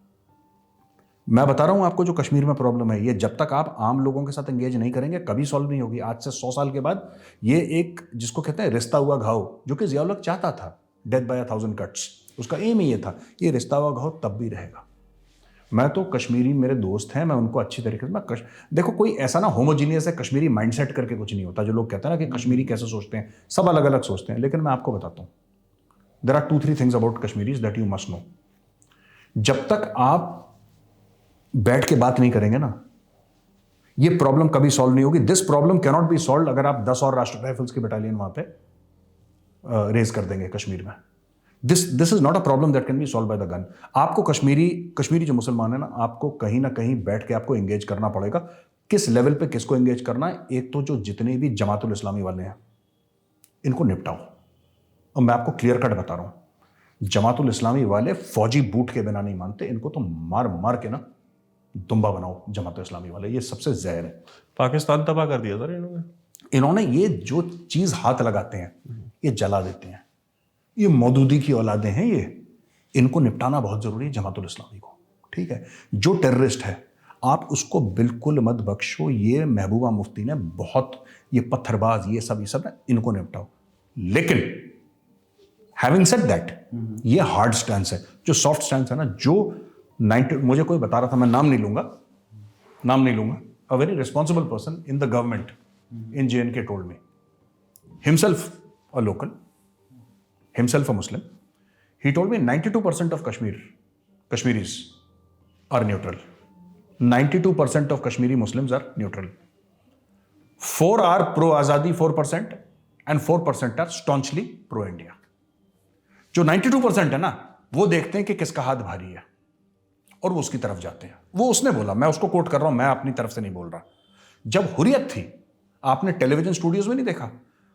S2: मैं बता रहा हूं आपको, जो कश्मीर में प्रॉब्लम है, ये जब तक आप आम लोगों के साथ एंगेज नहीं करेंगे कभी सॉल्व नहीं होगी। आज से 100 साल के बाद ये एक, जिसको कहते हैं रिश्ता हुआ घाव, जो कि ज़ियाउल हक चाहता था, डेथ बाय 1000 कट्स, उसका एम ही ये था, ये रिश्ता हुआ घाव तब भी रहेगा। मैं तो कश्मीरी मेरे दोस्त हैं, मैं उनको अच्छी तरीके से देखो, कोई ऐसा ना होमोजीनियस है कश्मीरी माइंडसेट करके कुछ नहीं होता। जो लोग कहते हैं ना कि कश्मीरी कैसे सोचते हैं, सब अलग अलग सोचते हैं, लेकिन मैं आपको बताता हूँ, there are 2-3 things about Kashmiris that you must know. जब तक आप बैठ के बात नहीं करेंगे ना, ये प्रॉब्लम कभी सॉल्व नहीं होगी। This problem cannot be solve अगर आप 10 और राष्ट्रीय राइफल्स की बटालियन वहां पे रेज कर देंगे कश्मीर में। This is not a problem that can be solve by the gun. आपको कश्मीरी जो मुसलमान है ना, आपको कहीं ना कहीं बैठ के आपको एंगेज करना पड़ेगा। किस लेवल पे किसको एंगेज करना है? एक तो जो जितने भी जमातुल इस्लामी वाले हैं इनको निपटाओ। और मैं आपको क्लियर कट बता रहा हूं, जमातुल इस्लामी वाले फौजी बूट के बिना नहीं मानते, इनको तो मार मार के ना दुम्बा बनाओ जमातुल इस्लामी वाले, ये सबसे जहर है।
S1: पाकिस्तान तबाह कर दिया सर
S2: इन्होंने ये जो चीज हाथ लगाते हैं ये जला देते हैं। ये मौदूदी की औलादें हैं, ये इनको निपटाना बहुत जरूरी है जमातुल इस्लामी को। ठीक है, जो टेररिस्ट है आप उसको बिल्कुल मत बख्शो। ये महबूबा मुफ्ती ने बहुत, ये पत्थरबाज, ये सब ना, इनको निपटाओ। लेकिन हैविंग सेड दैट, ये हार्ड स्टैंस है। जो सॉफ्ट स्टैंस है ना, जो 90, मुझे कोई बता रहा था, मैं नाम नहीं लूंगा, a very responsible person in the government in JNK told me, himself a local, himself a Muslim, he told me 92% of Kashmiris are neutral. 92% of Kashmiri Muslims are neutral. 4 are pro-Azadi 4% and 4% are staunchly pro-India. जो 92% है ना, वो देखते हैं कि किसका हाथ भारी है और वो उसकी तरफ जाते हैं। वो उसने बोला, मैं उसको कोट कर रहा हूं, मैं अपनी तरफ से नहीं बोल रहा। जब हुर्रियत थी, आपने टेलीविजन स्टूडियोज में नहीं देखा?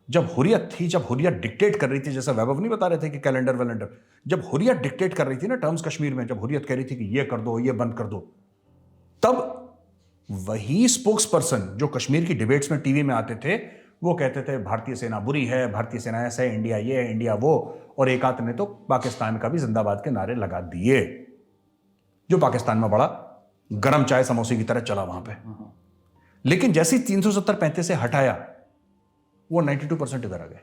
S2: जब हुर्रियत थी, जब हुर्रियत डिक्टेट कर रही थी, जैसा वैभव नहीं बता रहे थे कि कैलेंडर, जब हुर्रियत डिक्टेट कर रही थी ना टर्म्स कश्मीर में, जब हुर्रियत कह रही थी कि ये कर दो, ये बंद कर दो, तब वही स्पोक्स पर्सन जो कश्मीर की डिबेट्स में टीवी में आते थे, वो कहते थे भारतीय सेना बुरी है, भारतीय सेना ऐसा है, इंडिया ये है, इंडिया वो, और एक आध ने तो पाकिस्तान का भी जिंदाबाद के नारे लगा दिए, जो पाकिस्तान में बड़ा गरम चाय समोसे की तरह चला वहां पे। लेकिन जैसे 370-35 से हटाया, वो 92% इधर आ गए।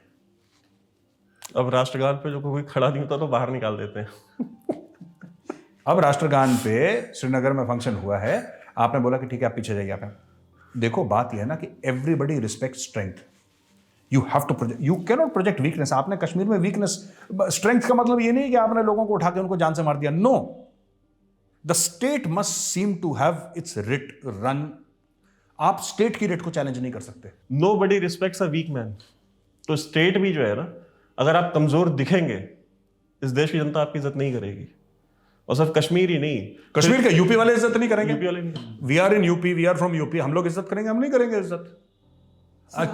S1: अब राष्ट्रगान पे जो कोई खड़ा नहीं होता तो बाहर निकाल देते हैं।
S2: अब राष्ट्रगान पे श्रीनगर में फंक्शन हुआ है, आपने बोला कि ठीक है आप पीछे जाइए। आप देखो, बात यह है ना कि everybody respect strength. You have to project, you can not project weakness. आपने कश्मीर में वीकनेस, स्ट्रेंथ का मतलब ये नहीं कि आपने लोगों को उठा के उनको जान से मार दिया। No, the state must seem to have its writ run. आप स्टेट की रेट को चैलेंज नहीं कर सकते।
S1: Nobody respects a weak man। तो स्टेट भी जो है ना, अगर आप कमजोर दिखेंगे, इस देश की जनता आपकी इज्जत नहीं करेगी। और सिर्फ कश्मीर ही नहीं,
S2: कश्मीर के यूपी वाले इज्जत नहीं करेंगे।
S1: यूपी वाले नहीं।
S2: We are in UP, we are from UP, हम लोग इज्जत करेंगे? हम नहीं करेंगे इज्जत।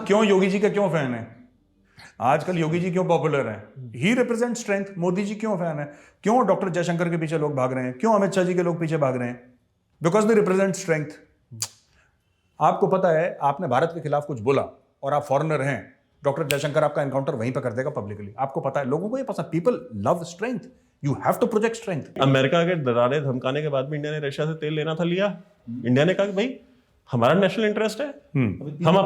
S2: क्यों योगी जी का क्यों फैन है आजकल? योगी जी क्यों पॉपुलर है? ही रिप्रेजेंट स्ट्रेंथ। मोदी जी क्यों फैन है? क्यों डॉक्टर जयशंकर के पीछे लोग भाग रहे हैं? क्यों अमित शाह जी के लोग पीछे भाग रहे हैं? Because they represent strength. आपको पता है, आपने भारत के खिलाफ कुछ बोला और आप फॉरेनर हैं, डॉक्टर जयशंकर आपका एनकाउंटर वहीं पर कर देगा पब्लिकली। आपको पता है, लोगों को ये पता, people love strength, you have to project strength.
S1: America के डराने धमकाने के बाद भी इंडिया ने रशिया से तेल लेना था, लिया। इंडिया ने कहा कि भाई हमारा नेशनल इंटरेस्ट है, हम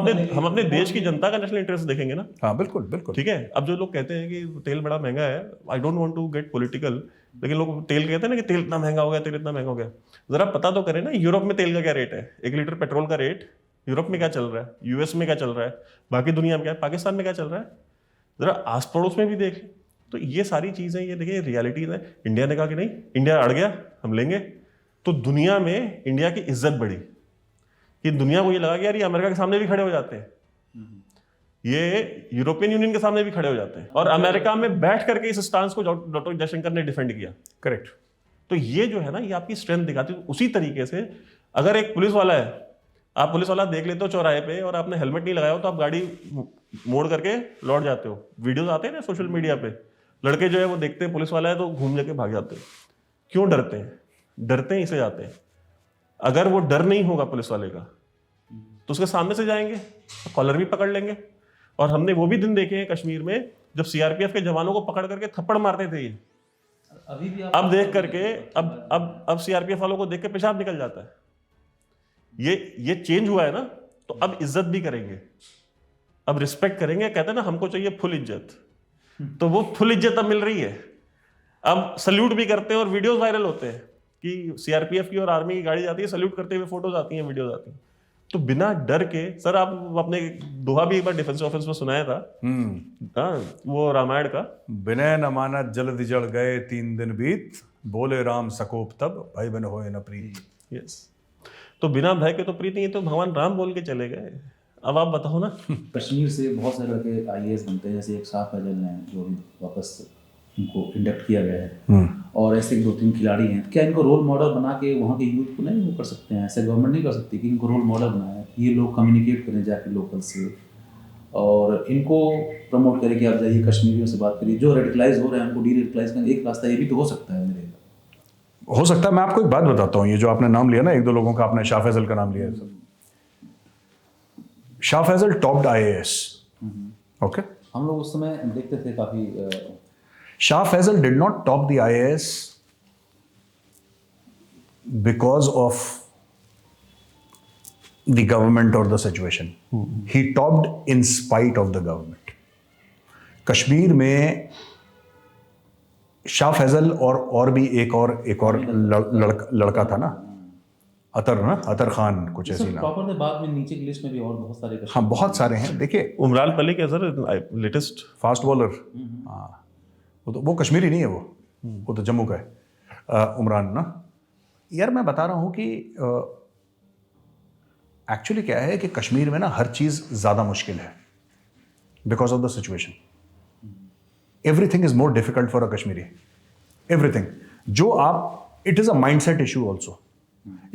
S1: अपने देश की जनता का नेशनल इंटरेस्ट देखेंगे ना।
S2: हाँ बिल्कुल बिल्कुल,
S1: ठीक है। अब जो लोग कहते हैं कि तेल बड़ा महंगा है, I don't want to get political, लेकिन लोग तेल कहते हैं ना कि तेल इतना महंगा हो गया, तेल इतना महंगा हो गया। जरा पता तो करें ना, यूरोप में तेल का क्या रेट है, 1 लीटर पेट्रोल का रेट यूरोप में क्या चल रहा है, यूएस में क्या चल रहा है, बाकी दुनिया में क्या है, पाकिस्तान में क्या चल रहा है, जरा आस पड़ोस में भी देख। तो ये सारी चीजें, ये देखिए रियलिटीज है। इंडिया ने कहा कि नहीं, इंडिया अड़ गया, हम लेंगे। तो दुनिया में इंडिया की इज्जत बढ़ी कि दुनिया को ये लगा कि यार ये अमेरिका के सामने भी खड़े हो जाते हैं, ये यूरोपियन यूनियन के सामने भी खड़े हो जाते हैं। और अमेरिका में बैठ करके इस स्टांस को डॉक्टर जयशंकर ने डिफेंड किया।
S2: करेक्ट।
S1: तो ये जो है ना, ये आपकी स्ट्रेंथ दिखाती है। उसी तरीके से अगर एक पुलिस वाला है, आप पुलिस वाला देख लेते हो चौराहे पे और आपने हेलमेट नहीं लगाया हो, तो आप गाड़ी मोड़ करके लौट जाते हो। वीडियोस आते हैं ना सोशल मीडिया पे, लड़के जो है वो देखते हैं पुलिस वाला है तो घूम जाके भाग जाते हैं। क्यों डरते हैं? डरते हैं इसलिए जाते हैं। अगर वो डर नहीं होगा पुलिस वाले का, तो उसके सामने से जाएंगे, तो कॉलर भी पकड़ लेंगे। और हमने वो भी दिन देखे हैं कश्मीर में जब सीआरपीएफ के जवानों को पकड़ करके थप्पड़ मारते थे ये।
S4: अभी भी
S1: अब देख करके, अब सीआरपीएफ वालों को देख के पेशाब निकल जाता है। ये चेंज हुआ है ना, तो अब इज्जत भी करेंगे, अब रिस्पेक्ट करेंगे। कहते हैं ना, हमको चाहिए फुल इज्जत, तो वो फुल इज्जत अब मिल रही है। अब सल्यूट भी करते हैं और वीडियोस वायरल होते हैं कि सीआरपीएफ की और आर्मी की गाड़ी जाती है, सल्यूट करते हुए फोटोज आती हैं, वीडियोस आती हैं। तो बिना डर के, सर आप अपने दोहा भी एक बार डिफेंस ऑफिस में सुनाया था, वो रामायण का,
S2: बिना न माना जल्द जल गए 3 दिन बीत, बोले राम सकोप तब भाई बन होए न प्रीत।
S1: यस। तो बिना भय के तो प्रीत नहीं, तो भगवान राम बोल के चले गए। अब आप बताओ ना।
S4: कश्मीर से बहुत सारे लड़के IAS बनते हैं, जैसे एक शाह फैजल हैं जो अभी वापस उनको इंडक्ट किया गया है, और ऐसे 2-3 खिलाड़ी हैं। क्या इनको रोल मॉडल बना के वहाँ के यूथ को नहीं वो कर सकते हैं? ऐसे गवर्नमेंट नहीं कर सकती कि इनको रोल मॉडल बनाए, ये लोग कम्युनिकेट करें जाके लोकल से, और इनको प्रमोट करें कि आप जाइए कश्मीरियों से बात करिए, जो रेडिकलाइज हो रहे हैं उनको डी रेडिकलाइज करने एक रास्ता ये भी तो हो सकता है मेरे।
S2: हो सकता है। मैं आपको एक बात बताता हूँ, ये जो आपने नाम लिया ना, 1-2 लोगों का, आपने शाह फैजल का नाम लिया है sir. Shah Faesal topped IAS, okay.
S4: हम लोग उस समय देखते थे काफ़ी।
S2: Shah Faisal did not top the IAS because of the government or the situation. He topped in spite of the government. Kashmir में शाह फैजल और भी एक और लड़का था ना, अतर खान कुछ ऐसी नाम।
S4: प्रॉपर बाद में नीचे की लिस्ट में भी और बहुत सारे
S2: हाँ, बहुत सारे हैं। देखिए,
S1: उमरान मलिक है सर, लेटेस्ट
S2: फास्ट बॉलर। हाँ, वो कश्मीरी नहीं है, वो तो जम्मू का है, उमरान ना। यार मैं बता रहा हूँ कि एक्चुअली क्या है कि कश्मीर में ना हर चीज़ ज़्यादा मुश्किल है because of the situation. Everything is more difficult for a Kashmiri, everything. जो आप, it is a mindset issue also.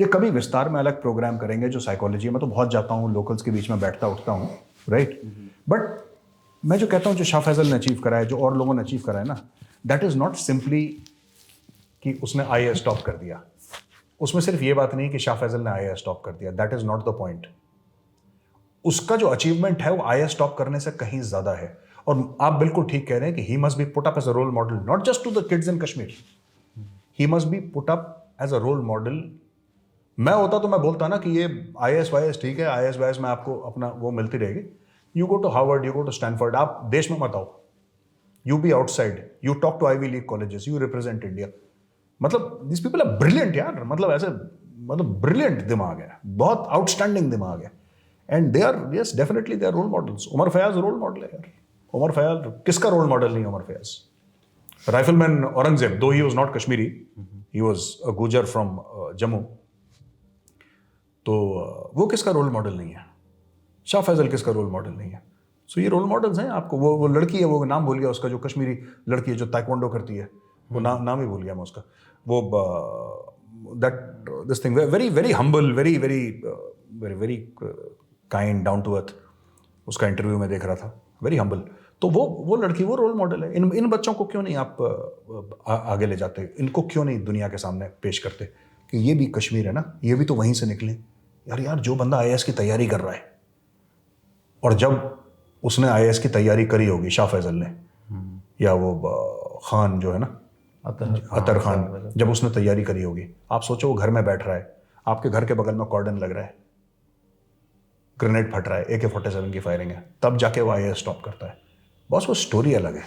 S2: ये कभी विस्तार में अलग प्रोग्राम करेंगे जो साइकोलॉजी है। मैं तो बहुत जाता हूँ, लोकल्स के बीच में बैठता उठता हूँ, राइट। बट मैं जो कहता हूँ, जो शाह फैजल ने अचीव करा है, जो और लोगों ने अचीव करा है ना, दैट इज़ नॉट सिंपली कि उसने IAS टॉप कर दिया। उसमें सिर्फ ये बात नहीं कि शाह फैजल ने IAS टॉप कर दिया, that is not the point. उसका जो अचीवमेंट है वो IAS टॉप करने से कहीं ज़्यादा है। और आप बिल्कुल ठीक कह रहे हैं कि he must be put up as a role model, not just to the kids in Kashmir, he must be put up as a role model. मैं होता तो मैं बोलता ना कि ये IAS ठीक है, IAS में आपको अपना वो मिलती रहेगी। You go to Harvard, you go to Stanford, आप देश में मत आओ, you be outside, you talk to Ivy League colleges, you represent India। मतलब these people are brilliant यार, मतलब ऐसे, मतलब brilliant दिमाग है, बहुत outstanding दिमाग है, and they are, yes, definitely they are role models। Umar Fayaz role model है यार। उमर फयाज किसका रोल मॉडल नहीं है? उमर फयाज, राइफलमैन औरंगजेब, दो ही was not Kashmiri, he was a Gujar from Jammu, तो वो किसका रोल मॉडल नहीं है? शाह फैजल किसका रोल मॉडल नहीं है? सो ये रोल मॉडल्स हैं आपको। वो लड़की है, वो नाम भूल गया उसका, जो कश्मीरी लड़की है जो ताइक्वांडो करती है, वो नाम ही भूल गया मैं उसका। वो that this thing, very very humble, very very very very kind, down to earth. उसका इंटरव्यू में देख रहा था, वेरी हम्बल। तो वो लड़की, वो रोल मॉडल है। इन बच्चों को क्यों नहीं आप आगे ले जाते? इनको क्यों नहीं दुनिया के सामने पेश करते कि ये भी कश्मीर है ना, ये भी तो वहीं से निकले यार। जो बंदा IAS की तैयारी कर रहा है, और जब उसने IAS की तैयारी करी होगी, शाह फैजल ने, या वो खान जो है ना, अतर खान, जब उसने तैयारी करी होगी, आप सोचो वो घर में बैठ रहा है, आपके घर के बगल में कॉर्डन लग रहा है, ग्रेनेड फट रहा है, AK-47 की फायरिंग है, तब जाके वो IAS टॉप करता है। बस वो स्टोरी अलग है।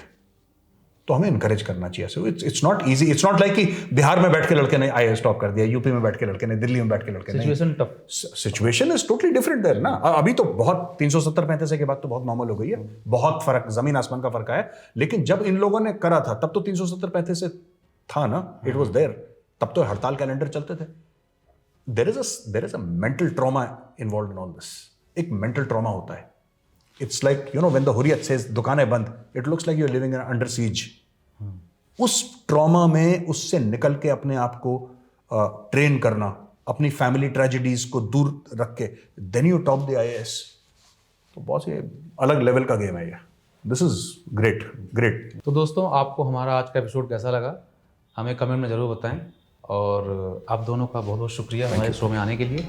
S2: तो हमें इनकरेज करना चाहिए। It's not easy, it's not like कि बिहार में बैठ के लड़के ने IAS टॉप कर दिया, यूपी में बैठ के लड़के ने, दिल्ली में बैठ के लड़के ने।
S3: Situation tough,
S2: situation is totally different there ना। अभी तो बहुत 370-35 के बाद तो बहुत नॉर्मल हो गई है, बहुत फर्क, जमीन आसमान का फर्क है। लेकिन जब इन लोगों ने करा था तब तो 370-35 से था ना, इट वाज देयर। तब तो हड़ताल कैलेंडर चलते थे। There is a mental trauma involved in all this. एक मेंटल ट्रॉमा होता है। It's like, you know, when the Hurriyat says दुकानें बंद, it looks like you are living in under siege. उस ट्रॉमा में, उससे निकल के अपने आप को ट्रेन करना, अपनी फैमिली ट्रेजेडीज को दूर रख के, then you top the IAS। तो बहुत ही अलग लेवल का गेम है ये। This is great, great.
S3: तो दोस्तों, आपको हमारा आज का एपिसोड कैसा लगा हमें कमेंट में ज़रूर बताएं, और आप दोनों का बहुत बहुत शुक्रिया हमारे शो में आने के लिए।